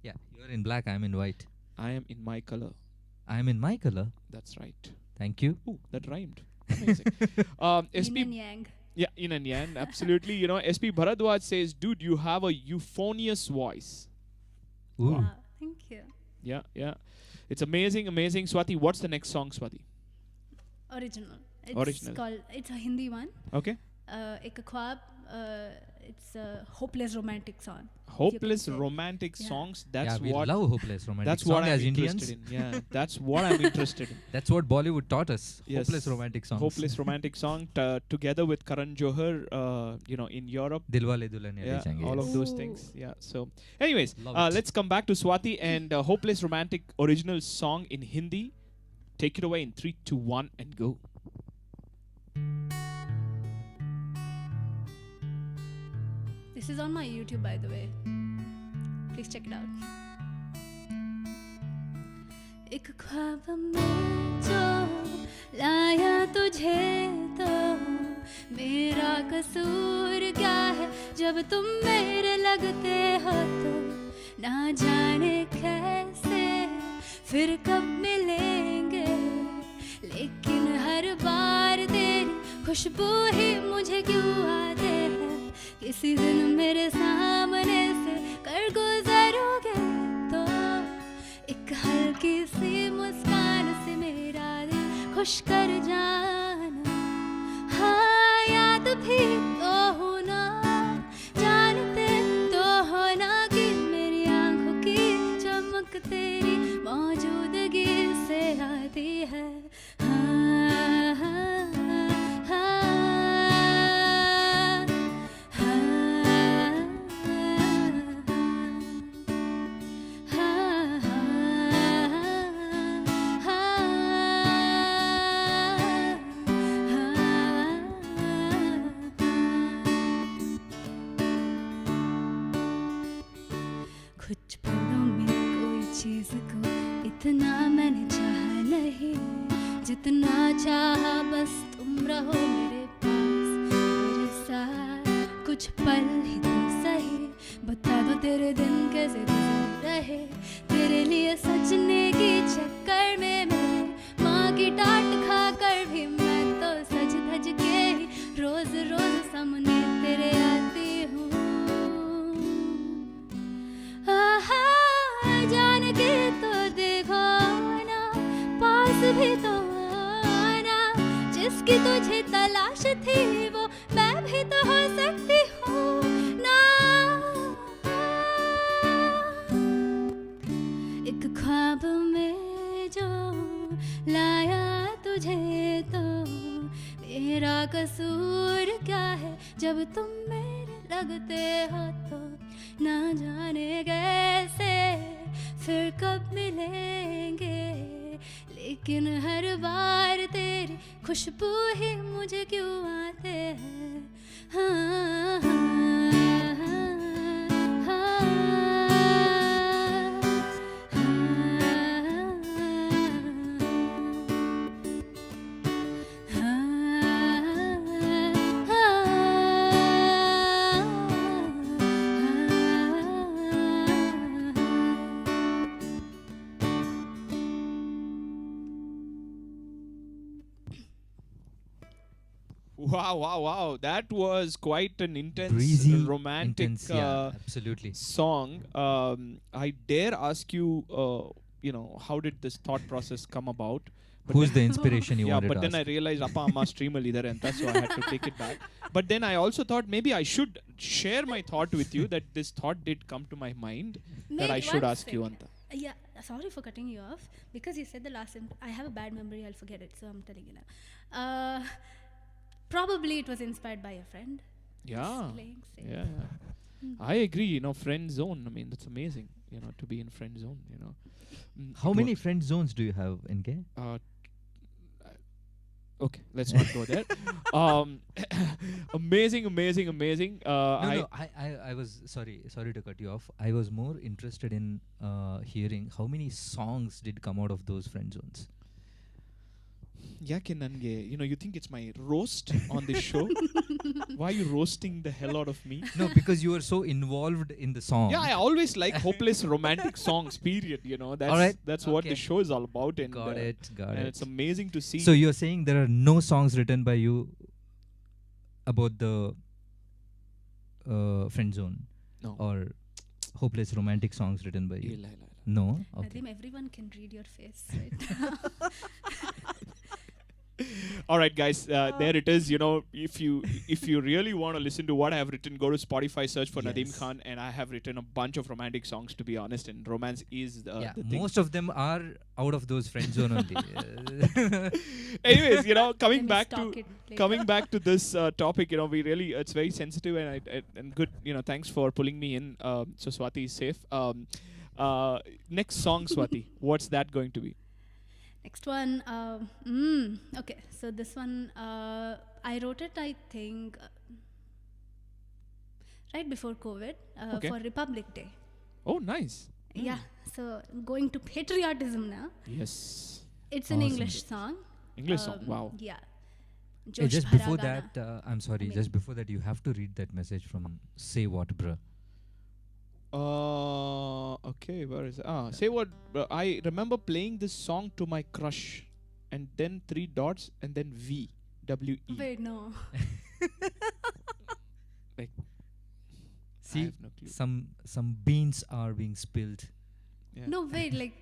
Yeah, you're in black, I'm in white. I am in my color. I'm in my color. That's right. Thank you. Ooh, that rhymed. Amazing. Yin SP and yang. Yeah, in and yang, absolutely. SP Bharadwaj says, dude, you have a euphonious voice. Ooh. Wow, thank you. Yeah, yeah. It's amazing, amazing. Swathi, what's the next song, Swathi? Original. Original. It's a Hindi one. Okay. Ek Khwab, it's a hopeless romantic song. Hopeless romantic Yeah. songs. Yeah, That's we what. love hopeless romantic That's song what I'm as interested Indians. in. Yeah, that's what I'm interested in. That's what Bollywood taught us. Yes. Hopeless romantic songs. Hopeless romantic song together with Karan Johar. In Europe. Dilwale Dulhaniya Le Yeah, Jayenge. all of those Ooh. things. Yeah. So, anyways, Love it. let's come back to Swathi and Hopeless Romantic original song in Hindi. Take it away in 3, 2, 1, and go. This is on my YouTube, by the way. Please check it out. एक ख्वाब में जो लाया तुझे तो मेरा कसूर क्या है जब तुम मेरे लगते हो तो ना जाने कैसे फिर कब मिलेंगे लेकिन हर बार तेरी खुशबू ही मुझे क्यों आते हैं किसी दिन मेरे सामने से कर गुजरोगे तो एक हल्की सी मुस्कान से मेरा दिल खुश कर जाना हाँ याद भी तो हो ना जानते तो हो ना कि मेरी आंखों की चमक तेरी मौजूदगी से आती है हाँ हाँ हाँ कुछ पलों में कोई चीज को इतना मैंने चाहा नहीं जितना चाहा बस तुम रहो मेरे पास मेरे साथ कुछ पल ही तो सही बता दो तेरे दिन कैसे गुजर रहे तेरे लिए सजने की चक्कर में मेरे माँ की डांट खा कर भी मैं तो सज धज के ही रोज रोज सामने तेरे आती हूँ आहा जान के तो देखो ना पास भी तो आना जिसकी तुझे तलाश थी वो मैं भी तो हो सकती हूँ ना एक ख्वाब में जो लाया तुझे तो मेरा कसूर क्या है जब तुम मेरे लगते हो तो ना जाने कैसे फिर कब मिलेंगे लेकिन हर बार तेरी खुशबू ही मुझे क्यों आते हैं हाँ हाँ हाँ हाँ हाँ Wow, wow, wow. That was quite an intense, Breezy, romantic intense. Yeah, absolutely. song. I dare ask you, how did this thought process come about? But Who's the then, inspiration you yeah, wanted but to then I ask? realized Appa Amma streamer leader enta, so I had to take it back. But then I also thought maybe I should share my thought with you that this thought did come to my mind that I Maybe should one ask you sec. anta. Yeah, sorry for cutting you off because you said the last sentence. I have a bad memory, I'll forget it, so I'm telling you now. Probably it was inspired by a friend. Yeah. Just playing safe. Yeah, yeah. I agree, friend zone. I mean, that's amazing, to be in friend zone. How It many works. friend zones do you have, NK? Okay, let's not go there. Um, amazing, amazing, amazing. No, I was sorry to cut you off. I was more interested in hearing how many songs did come out of those friend zones. Yake nange, you think it's my roast on this show? Why are you roasting the hell out of me? No, because you were so involved in the song. Yeah, I always like hopeless romantic songs, period. That's All right, that's what okay. the show is all about. And, Got it. and it's amazing to see. So you're saying there are no songs written by you about the friend zone No. or hopeless romantic songs written by you? Illa, illa, illa. No. Okay. Nadeem, everyone can read your face right now. All right, guys, there it is. If you really want to listen to what I have written, go to Spotify, search for Nadeem Yes. Khan, and I have written a bunch of romantic songs, to be honest, and romance is Yeah, the thing. most of them are out of those friend zone only. Anyways, Let coming me back stalk to it later. coming back to this topic, we really, it's very sensitive and good. Thanks for pulling me in. So Swathi is safe. Next song, Swathi, what's that going to be? Next one. Okay, so this one, I wrote it, I think, right before COVID Okay. for Republic Day. Oh, nice. Yeah, so going to patriotism now. Yes. It's an Awesome. English song. English song. Wow. Yeah. Hey, Josh just before Bharagana. that, I'm sorry. I mean- Just before that, you have to read that message from Say What, bruh. Okay, where is it? Say what? I remember playing this song to my crush, and then 3 dots, and then V, W-E. Wait, no. I See, have no clue. some beans are being spilled. Yeah. No, wait, like,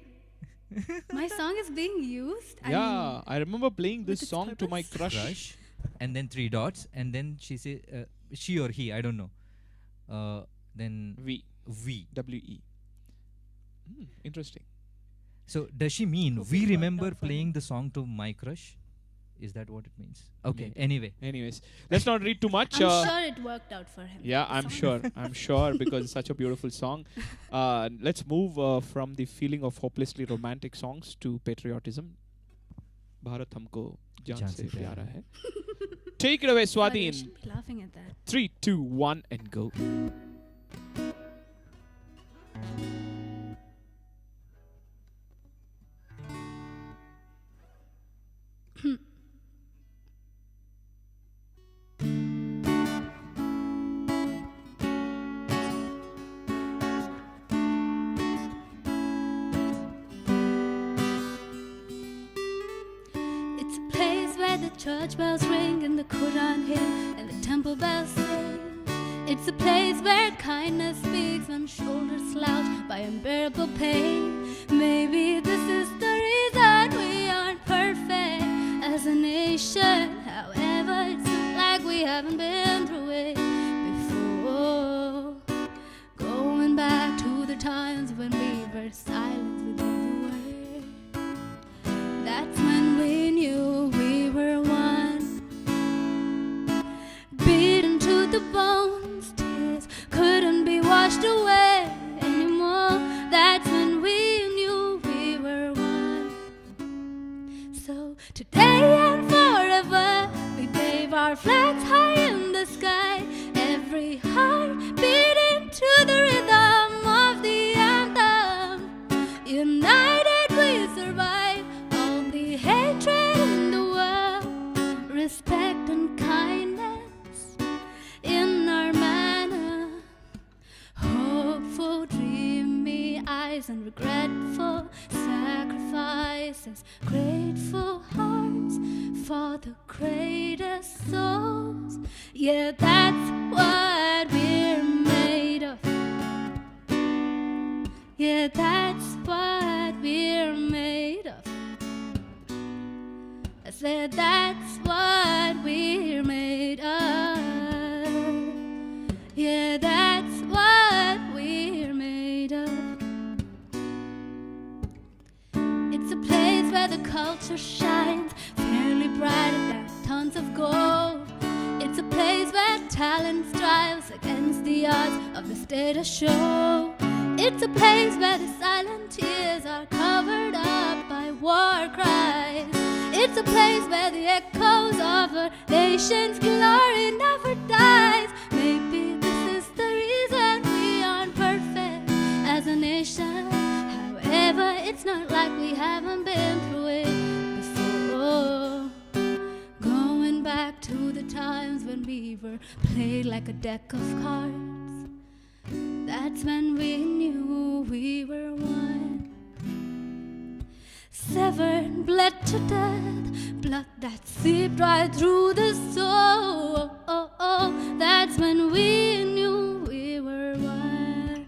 my song is being used? Yeah, I remember playing with this its song to my purpose? crush. And then 3 dots, and then she or he, I don't know. Then V, V. W-E. Interesting. So does she mean Hope we it worked remember out for playing him. the song to my crush? Is that what it means? Okay. Maybe. Anyway, Anyways, let's not read too much. I'm sure it worked out for him. Yeah, The I'm song. sure. I'm sure because it's such a beautiful song. Let's move from the feeling of hopelessly romantic songs to patriotism. Bharat humko jaan Jaan se se pyara pyara hai. Take it away, Sorry, I Swathi, in shouldn't be laughing at that. 3, 2, 1, and go. It's a place where the church bells ring and the Quran hymn and the temple bells sing. It's a place where kindness speaks when shoulders slouch by unbearable pain. Maybe this is the reason we aren't perfect as a nation. However, it seems like we haven't been through it before. Going back to the times when we were silent with every word. That's when we knew we were one. Beaten to the bones, tears couldn't be washed away anymore. That's when we knew we were one. So today and forever, we wave our flags high in the sky. Every heart beating to the rhythm of the anthem. United we survive all the hatred in the world. Respect and kindness in our manner. Hopeful, dreamy eyes and regretful sacrifices. Grateful hearts for the greatest soul. Yeah, that's what we're made of. Yeah, that's what we're made of. I said that's what we're made of. Yeah, that's what we're made of. It's a place where the culture shines fairly brighter than tons of gold. It's a place where talent strives against the odds of the status show. It's a place where the silent tears are covered up by war cries. It's a place where the echoes of a nation's glory never dies. Maybe this is the reason we aren't perfect as a nation. However, it's not like we haven't been through it before. Going back to the times when we were played like a deck of cards, that's when we knew we were one. Severed, bled to death, blood that seeped right through the soul. That's when we knew we were one.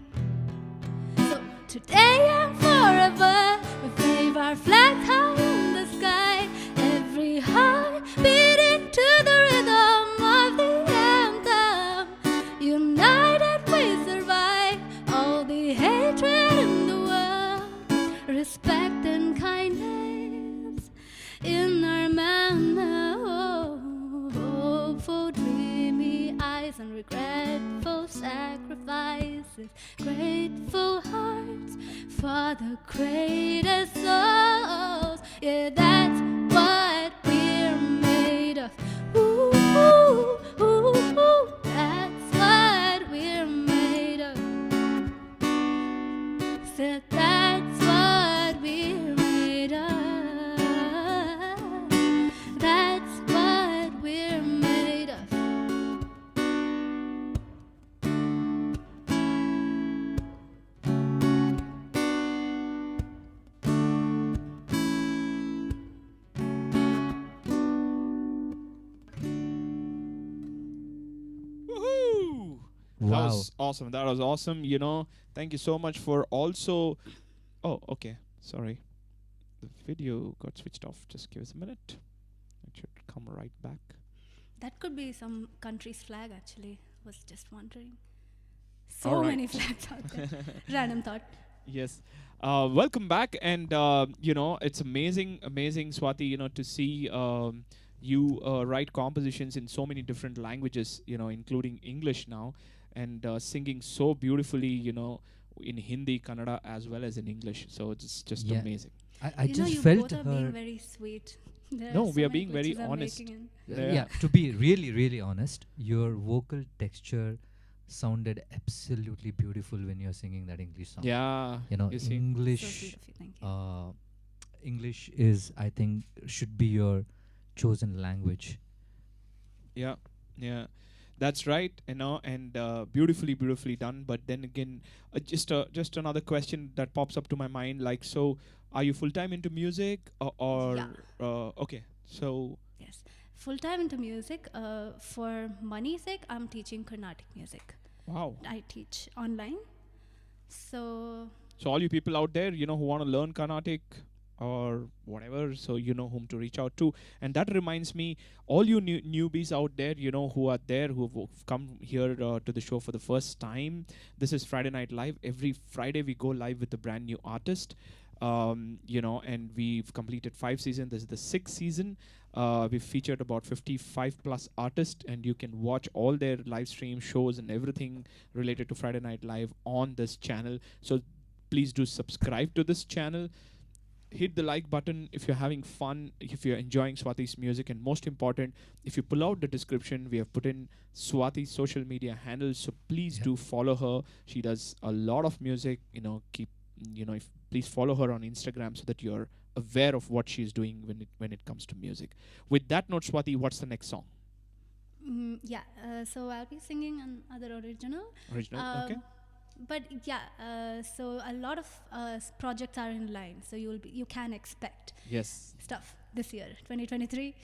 So today and forever, we wave our flag high in the sky. Every heart beating to the rhythm of the anthem. United we survive all the hatred in the world. Respect and kindness in our manner. Hopeful, dreamy eyes and regretful sacrifices. Grateful hearts for the greatest souls. Yeah, that's what we're made of. Ooh, ooh, ooh, ooh. That's what we're made of. Said that's what we're made of. That's what we're made of. Woohoo! That Wow. was awesome. That was awesome. Thank you so much for also. Oh, okay. Sorry. The video got switched off. Just give us a minute. It should come right back. That could be some country's flag, actually. Was just wondering. All So right. many flags out there. Random thought. Yes. Welcome back. And, it's amazing, Swati, to see you write compositions in so many different languages, including English now, and singing so beautifully, in Hindi, Kannada, as well as in English. So it's just Yeah. amazing. I just you felt both are being her. very sweet. There No, so we are many being very glitches I'm honest. making in. Yeah. To be really, really honest, your vocal texture sounded absolutely beautiful when you're singing that English song. Yeah. You see. So English, sweet of you, thank you. English is, I think, should be your chosen language. Yeah, yeah, that's right. And beautifully done. But then again, just another question that pops up to my mind. Like, so, are you full time into music, or Yeah. okay? So, Yes. Full time into music. For money's sake, I'm teaching Carnatic music. wow. I teach online. So So all you people out there, who want to learn Carnatic or whatever, so you know whom to reach out to. And that reminds me, all you newbies out there, who are there, who have come here to the show for the first time. This is Friday Night Live. Every Friday we go live with a brand new artist. And we've completed 5 seasons. This is the 6th season. We've featured about 55 plus artists, and you can watch all their live stream shows and everything related to Friday Night Live on this channel. So please do subscribe to this channel. Hit the like button if you're having fun, if you're enjoying Swati's music, and most important, if you pull out the description, we have put in Swati's social media handles, so please do follow her. She does a lot of music. Please follow her on Instagram so that you're aware of what she's doing when it comes to music. With that note, Swati, what's the next song? so I'll be singing another original. Okay. But so a lot of projects are in line, so you can expect Yes. stuff this year, 2023.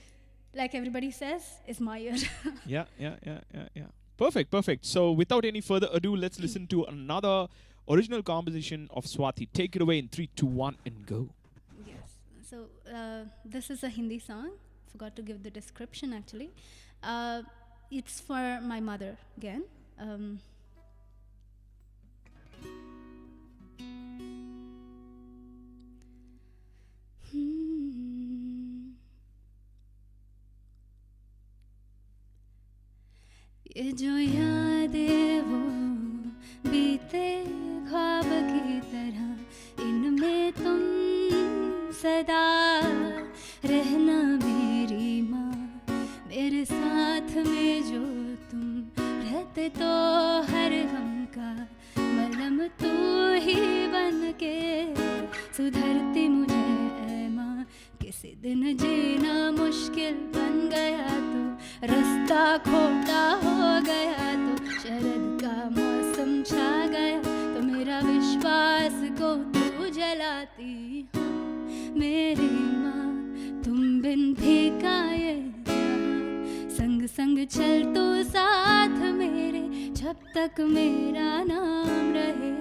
like everybody says, is my year. Yeah. Perfect, perfect. So without any further ado, let's listen to another original composition of Swathi. Take it away in 3, 2, 1, and go. Yes. So this is a Hindi song. Forgot to give the description actually. It's for my mother again. ये जो यादें वो बीते ख्वाब की तरह, इनमें तुम सदा रहना मेरी माँ। मेरे साथ में जो तुम रहते तो हर गम का मलहम तू ही बन के सुधरती मुझे ऐ माँ। किसी दिन जीना मुश्किल बन गया तो रास्ता खोटा हो गया तो शरद का मौसम छा गया तो मेरा विश्वास को तू जलाती हो मेरी माँ। तुम बिन फीका ये जहाँ, संग संग चल तू साथ मेरे जब तक मेरा नाम रहे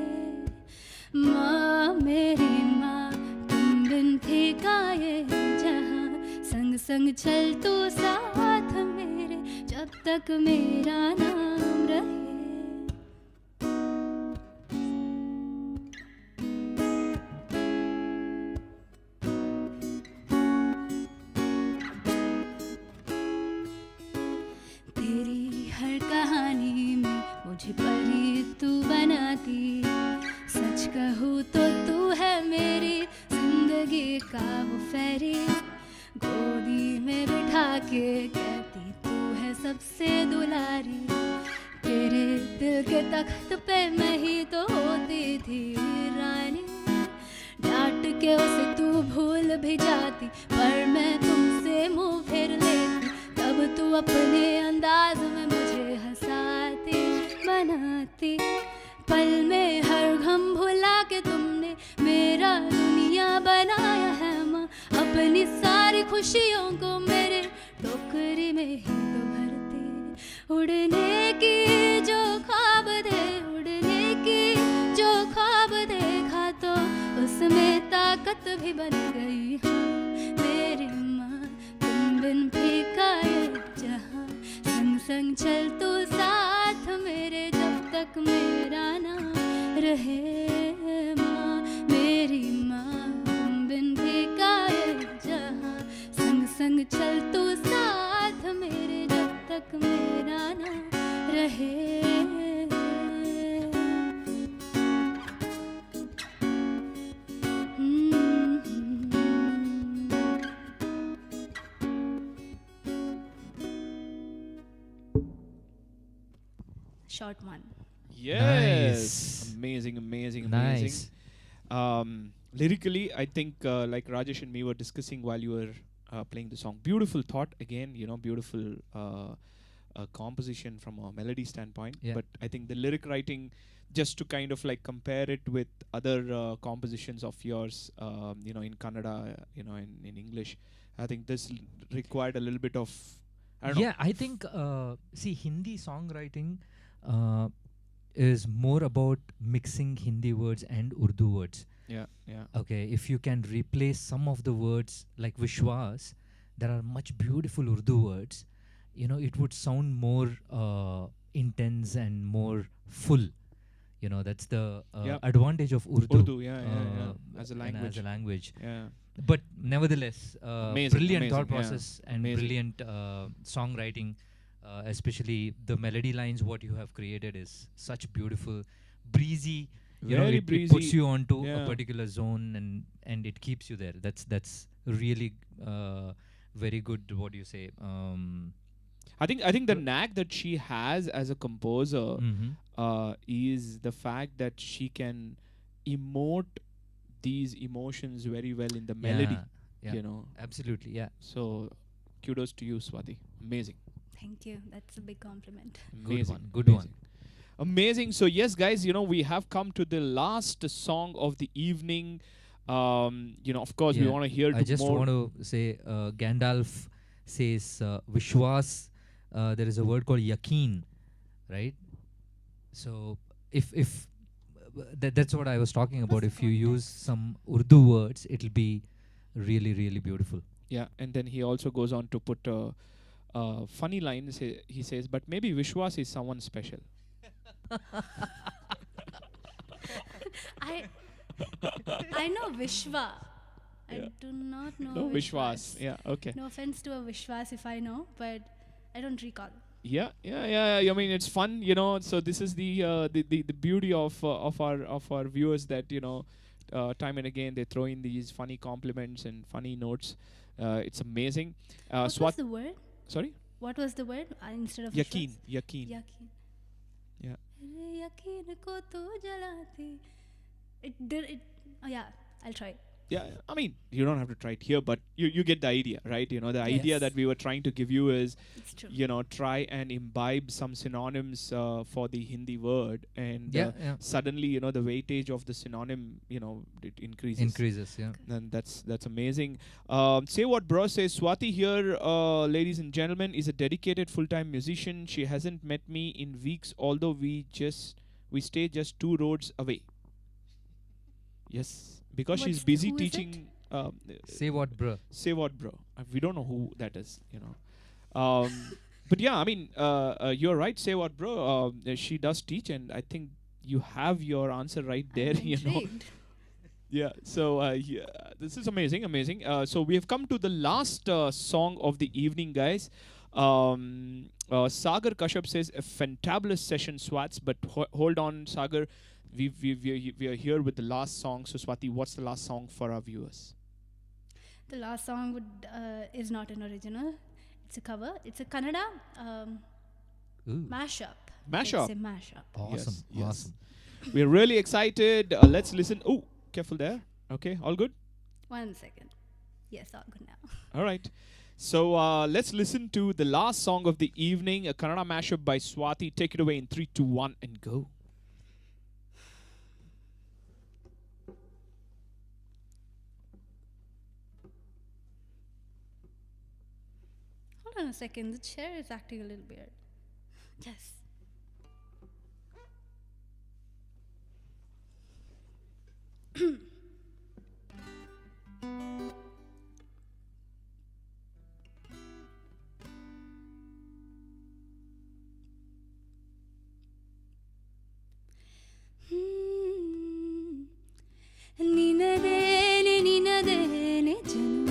माँ। मेरी माँ तुम बिन फीका ये जहाँ, संग संग चल तू साथ मेरे जब तक मेरा नाम रहे। तेरी हर कहानी में मुझे परी तू बनाती, सच कहूँ तो तू है मेरी जिंदगी का वो फेरी। गोदी में बिठा के कहती तू है सबसे दुलारी, तेरे दिल के तख्त पे मैं ही तो होती थी रानी। डांट के उसे तू भूल भी जाती पर मैं तुमसे मुंह फेर लेती, तब तू अपने अंदाज में मुझे हंसाती बनाती। पल में हर गम भुला के तुमने मेरा दुनिया बनाया है माँ। अपनी सारी खुशियों को मेरे टोकरी में ही तो भरती। उड़ने की जो ख्वाब दे, उड़ने की जो ख्वाब देखा तो उसमें ताकत भी बन गई हाँ मेरी माँ। तुम बिन फीका ये जहाँ, संग संग चल तू साथ मेरे जब तक मेरा नाम रहे माँ। मेरी माँ तुम बिन फीका ये जहाँ, संग संग चल तू साथ मेरे जब तक मेरा नाम रहे। Short one. Yes. Nice. Amazing, amazing, Nice. amazing. Lyrically, I think like Rajesh and me were discussing while you were playing the song. Beautiful thought again, beautiful composition from a melody standpoint. Yeah. But I think the lyric writing, just to kind of like compare it with other compositions of yours, in Kannada, in English, I think this required a little bit of, I don't know. Yeah, I think, see, Hindi songwriting is more about mixing Hindi words and Urdu words. Yeah, yeah. Okay, if you can replace some of the words like Vishwas, there are much beautiful Urdu words, it would sound more intense and more full. That's the Yeah. advantage of Urdu. Urdu, yeah. As a language. Yeah. But nevertheless, Amazing, brilliant amazing, thought yeah. process and Amazing. brilliant songwriting, especially the melody lines. What you have created is such beautiful, breezy. Very It breezy. puts you onto Yeah. a particular zone and it keeps you there. That's really very good. What do you say? I think the knack that she has as a composer is the fact that she can emote these emotions very well in the melody. Yeah, absolutely. Yeah. So kudos to you, Swathi. Amazing. Thank you. That's a big compliment. Amazing. Good one. Amazing. So yes, guys, we have come to the last song of the evening. Of course, we Yeah, want to hear I just more. want to say Gandalf says Vishwas, there is a word called Yakeen, right? So if that's what I was talking about. the If you use context? some Urdu words, it'll be really, really beautiful. Yeah, and then he also goes on to put funny lines. He says, but maybe Vishwas is someone special. I I know Vishwa. I Yeah. do not know No, Vishwas. Vishwas. Yeah, okay. No offense to a Vishwas if I know, but I don't recall. Yeah. I mean, it's fun, So this is the beauty of our viewers, that time and again they throw in these funny compliments and funny notes. It's amazing. What was the word? Sorry, What was the word instead of Yakin. Vishwas? Yakin. Yakin. Yeah. Yakin ko tu jalati. It did it. Oh yeah, I'll try. Yeah, I mean, you don't have to try it here, but you get the idea, right? The idea Yes. that we were trying to give you is, It's true. try and imbibe some synonyms for the Hindi word, and Yeah. suddenly, the weightage of the synonym, it increases. Increases, yeah. And that's amazing. Say what bro says. Swathi here, ladies and gentlemen, is a dedicated full-time musician. She hasn't met me in weeks, although we stay just 2 roads away. Yes, because she's What's busy who is it? teaching. Say what, bruh? Say what, bro? We don't know who that is. But yeah, I mean, you're right. Say what, bro? She does teach, and I think you have your answer right there. I'm intrigued. Yeah. So yeah, this is amazing. So we have come to the last song of the evening, guys. Sagar Kashyap says a fantabulous session, Swats. But hold on, Sagar. We are here with the last song. So Swati, what's the last song for our viewers? The last song is not an original. It's a cover. It's a Kannada Ooh. mashup. Mashup. It's a mashup. Awesome. Yes. Awesome. We're really excited. Let's listen. Oh, careful there. Okay, all good? 1 second. Yes, all good now. All right. So let's listen to the last song of the evening, a Kannada mashup by Swathi. Take it away in 3, 2, 1, and go. Hold on a second. The chair is acting a little weird. Yes. ನಿನದೇನೆ ಜನ್ಮ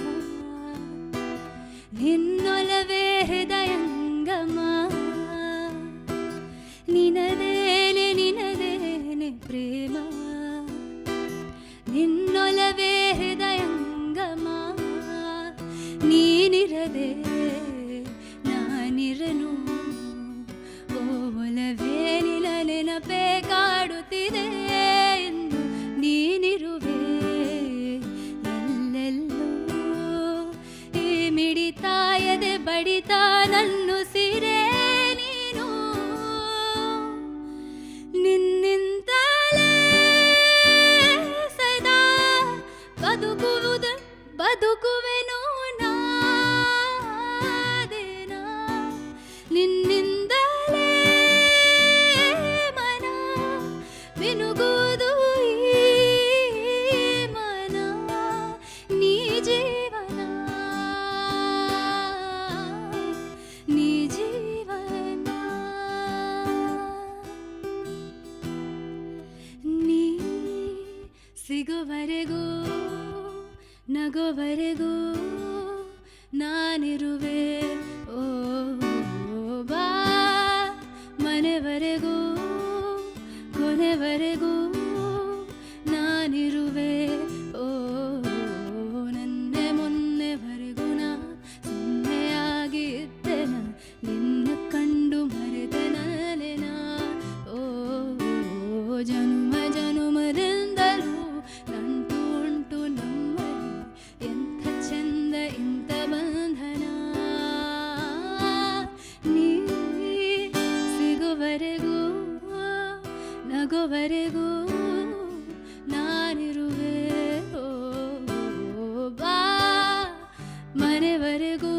ನಿನ್ನೊಲವೇ ಹೃದಯಂಗಮ ನಿನದೇನೆ ಪ್ರೇಮ ನಿನ್ನೊಲವೇ ಹೃದಯಂಗಮ ನೀನಿರದೆ ನಾನಿರನು ಓಲವೇ ನಿನ ನೆನಪೇ ಕಾಡುತ್ತಿದೆ ಎಂದು ನೀನಿರುವೆ ಎಲ್ಲೆಲ್ಲೋ ಈ ಮಿಡಿತಾಯದೆ ಬಡಿತ ನನ್ನುಸಿರೇ ನೀನು ನಿನ್ನಿಂದಲೇ ಸದಾ ಬದುಕುವೆನು ನಾದೇನ ನಿನ್ನಿಂದಲೇ ಮನ ಮಿನುಗುವುದು ಈ ಮನ ನೀ ಜೀವನ ನೀ ಜೀವನ ನೀ ಸಿಗುವರೆಗೂ ನಗುವರೆಗೂ ನಾನಿರುವೆ ಓ ಬಾ ಮನೆವರೆಗೂ ಕೊನೆವರೆಗೂ ನಾನಿರುವೆ ಓ ನನ್ನೆ ಮೊನ್ನೆವರೆಗೂ ನಾ ಸುಮ್ಮನೆಯಾಗಿದ್ದೆನ ನಿನ್ನ ಕಂಡು ಮರೆತನಲೆನ ಓ ಜನುಮದಿಂದಲೂ ನಂಟು ಉಂಟು ನಮ್ಮಲ್ಲಿ ಎಂಥ ಚಂದ ಇಂಥ ಬಂಧನ ನೀ ಸಿಗುವರೆಗೂ ನಗುವರೆಗೂ ನಾನಿರುವೆ ಓ ಬಾ ಮನೆವರೆಗೂ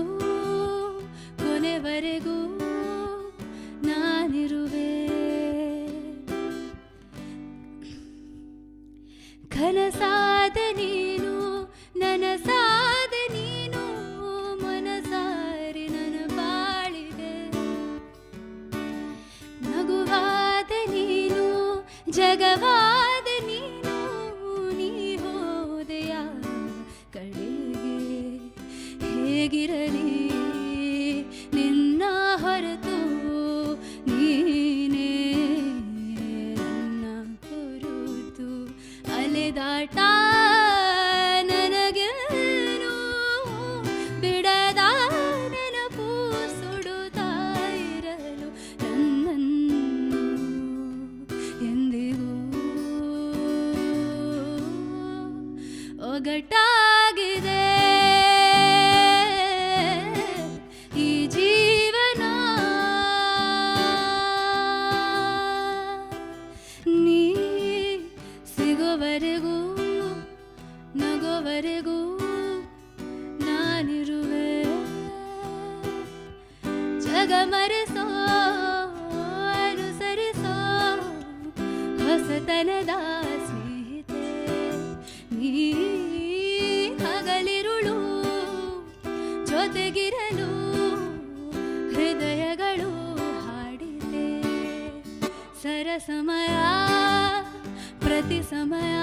ಜಗವಾದ ನೀನು ನೀ ಹೋದೆಯ ಕಡೆಗೆ ಹೇಗಿರಲಿ ನಿನ್ನ ಹೊರತು ನೀನೇ ನನ್ನ ಹೊರತು ಅಲೆದಾಟ ನನಗೇನು ಬಿಡದ ನೆನಪು ಸುಡುತ್ತಾ ಇರಲು ನನ್ನನ್ನು ಎಂದಿಗೂ ಒಗಟಾಗಿದೆ ಈ ಜೀವನ ನೀ ಸಿಗುವವರೆಗೂ ನಗುವವರೆಗೂ ನಾನಿರುವೆ ಜಗ ಮರೆಸೋ ಅನುಸರಿಸೋ ಹೊಸತನದ ಸ್ನೇಹಿತೆ ನೀ ಹಗಲಿರುಳು ಜೊತೆಗಿರಲು ಹೃದಯಗಳು ಹಾಡಿದೆ ಸರಸಮಯ ಪ್ರತಿ ಸಮಯ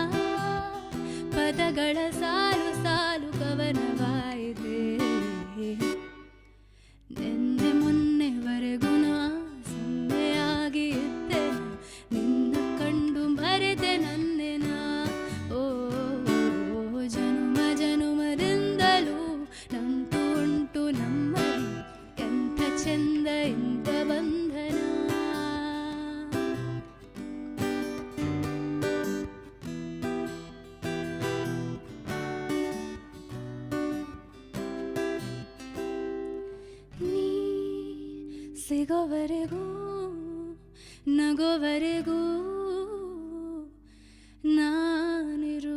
ಪದಗಳ ಸಾಲು ಸಾಲು ಕವನವಾಯಿದೆ ನಿನ್ನೆ ಮೊನ್ನೆವರೆಗೂ ನಾ ಸುಮ್ಮನೆಯಾಗಿ ಇದ್ದೆ ನಿನ್ನ ಕಂಡು ಮರೆತೆ ನನ್ನೆನ ಓ ಜನುಮ ಜನುಮದಿಂದಲೂ ನಂಟು ಉಂಟು ನಮ್ಮಲ್ಲಿ ಎಂಥ ಚೆಂದ ಇಂಥ ಬಂಧನ ನೀ ಸಿಗೋವರೆಗೂ ನಗೋವರೆಗೂ ನಾನಿರುವೆ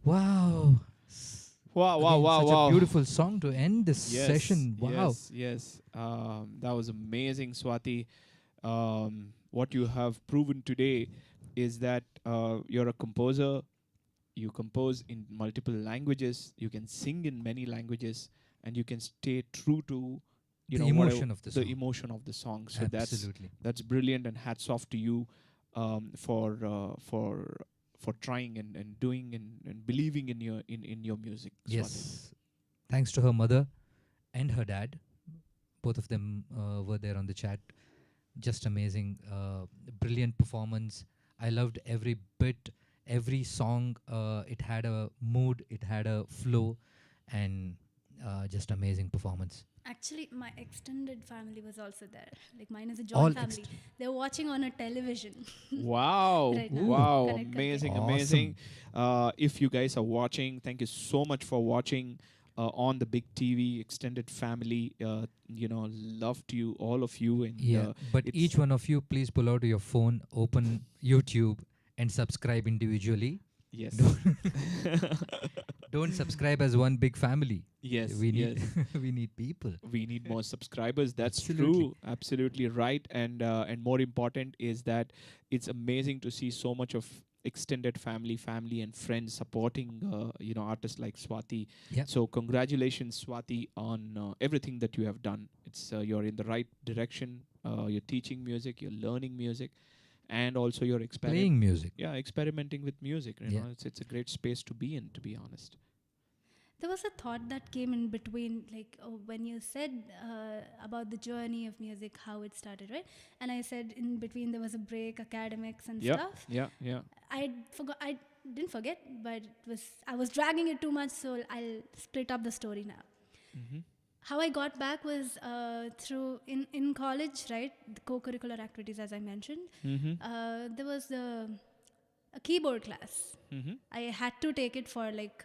Wow. Wow, wow, Again, wow, such wow. a beautiful song to end this Yes, session. Wow. Yes. That was amazing, Swathi. What you have proven today is that you're a composer. You compose in multiple languages. You can sing in many languages, and you can stay true to The emotion of the song. emotion of the song. So Absolutely. that's brilliant, and hats off to you for trying and doing and believing in your music. Yes. Swathi. Thanks to her mother and her dad. Both of them were there on the chat. Just amazing. Brilliant performance. I loved every bit, every song. It had a mood, it had a flow, and just amazing performance. Actually, my extended family was also there. Like mine is a All joint family. They're watching on a television. Wow. Right now. Wow. Correct, Amazing. correct. Amazing. If you guys are watching, thank you so much for watching on the big TV extended family. Love to you, all of you. And Yeah. But it's- each one of you, please pull out your phone, open YouTube, and subscribe individually. yes. Don't subscribe as one big family. Yes. We need yes. we need people. We need more subscribers. That's Absolutely. true. Absolutely right. And more important is that it's amazing to see so much of extended family and friends supporting artists like Swathi. Yeah. So congratulations, Swathi, on everything that you have done. It's you're in the right direction. You're teaching music, you're learning music, and also you're Playing music. experimenting with music. Yeah. It's a great space to be in, to be honest. There was a thought that came in between, like when you said about the journey of music, how it started, right? And I said in between there was a break, academics and stuff. Yeah. I didn't forget, but I was dragging it too much, so I'll split up the story now. Mm-hmm. How I got back was through in college, right? The co-curricular activities, as I mentioned. Mm-hmm. There was a keyboard class. Mm-hmm. I had to take it for like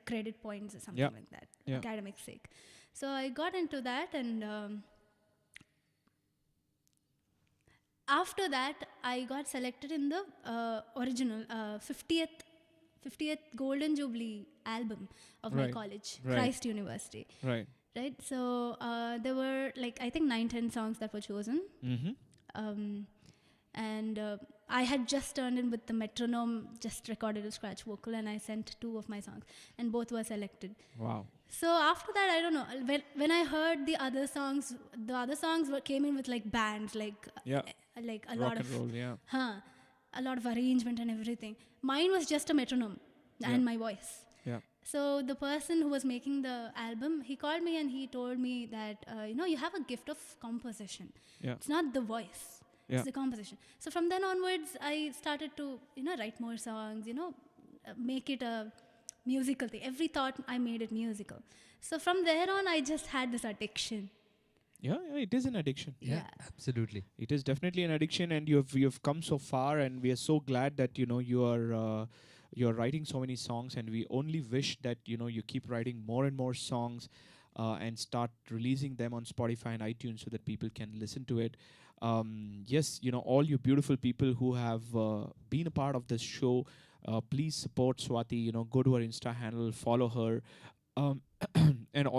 credit points or something Yep. like that, Yeah. academic sake. So I got into that, and after that, I got selected in the original 50th Golden Jubilee album of my Right. college, Right. Christ University. Right. Right, so there were like I think 9-10 songs that were chosen. Mm-hmm. Um, And I had just turned in with the metronome, just recorded a scratch vocal, and I sent 2 of my songs, and both were selected. Wow. So after that, I don't know. When I heard the other songs, came in with like bands, Yeah. like a Rock lot and of, roll. Yeah. a lot of arrangement and everything. Mine was just a metronome Yeah. and my voice. Yeah. So the person who was making the album, he called me and he told me that you have a gift of composition. Yeah. It's not the voice, Yeah. it's the composition. So from then onwards, I started to write more songs. Make it a musical thing. Every thought I made it musical. So from there on, I just had this addiction. Yeah, it is an addiction. Yeah, absolutely. It is definitely an addiction, and you've come so far, and we are so glad that you're writing so many songs, and we only wish that you keep writing more and more songs, and start releasing them on Spotify and iTunes so that people can listen to it. Yes, all you beautiful people who have been a part of this show, please support Swathi. Go to her Insta handle, follow her. Um, and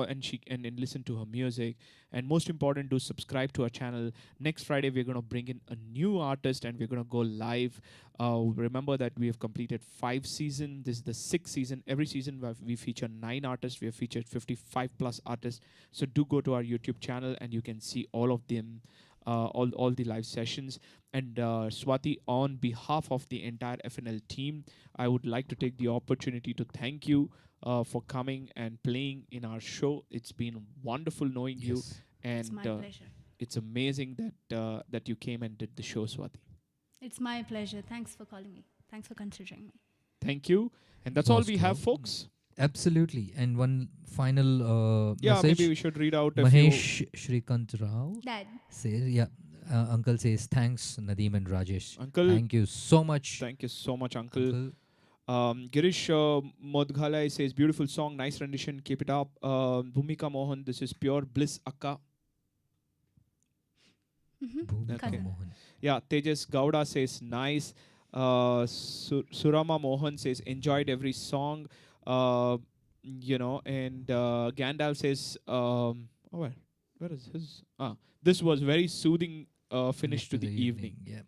listen to her music, and most important, do subscribe to our channel. Next Friday we're going to bring in a new artist, and we're going to go live. Remember that we have completed 5 seasons. This is the 6th season. Every season we feature 9 artists. We have featured 55 plus artists. So do go to our YouTube channel and you can see all of them, all the live sessions. And Swathi, on behalf of the entire FNL team, I would like to take the opportunity to thank you for coming and playing in our show. It's been wonderful knowing you, Yes. and It's my pleasure. it's amazing that you came and did the show, Swathi. It's my pleasure. Thanks for calling me. Thanks for considering me. Thank you, and that's all Most we have, welcome. folks. Absolutely. And one final Yeah, message. maybe we should read out a few. Mahesh Shrikant Rao Dad. says, Uncle says, thanks, Nadeem and Rajesh. Uncle, Thank you so much. thank you so much, Uncle. Uncle. Girish Modghalai says, beautiful song, nice rendition, keep it up. Bhumika Mohan, this is pure bliss, Akka. Bhumika Okay. Mohan. Yeah, Tejas Gowda says, nice. Surama Mohan says, enjoyed every song. And Gandalf says, where is his? This was very soothing finish to the evening. Yeah.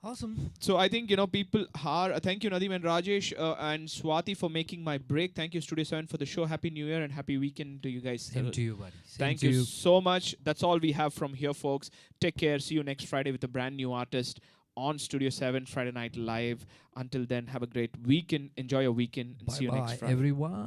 Awesome. So I think, people are, thank you Nadeem and Rajesh and Swathi for making my break. Thank you Studio 7 for the show. Happy New Year and happy weekend to you guys. Same to you, buddy. Same Thank to you so much. That's all we have from here, folks. Take care. See you next Friday with a brand new artist on Studio 7 Friday Night Live. Until then, have a great weekend. Enjoy your weekend and see you next Bye-bye, Friday. everyone.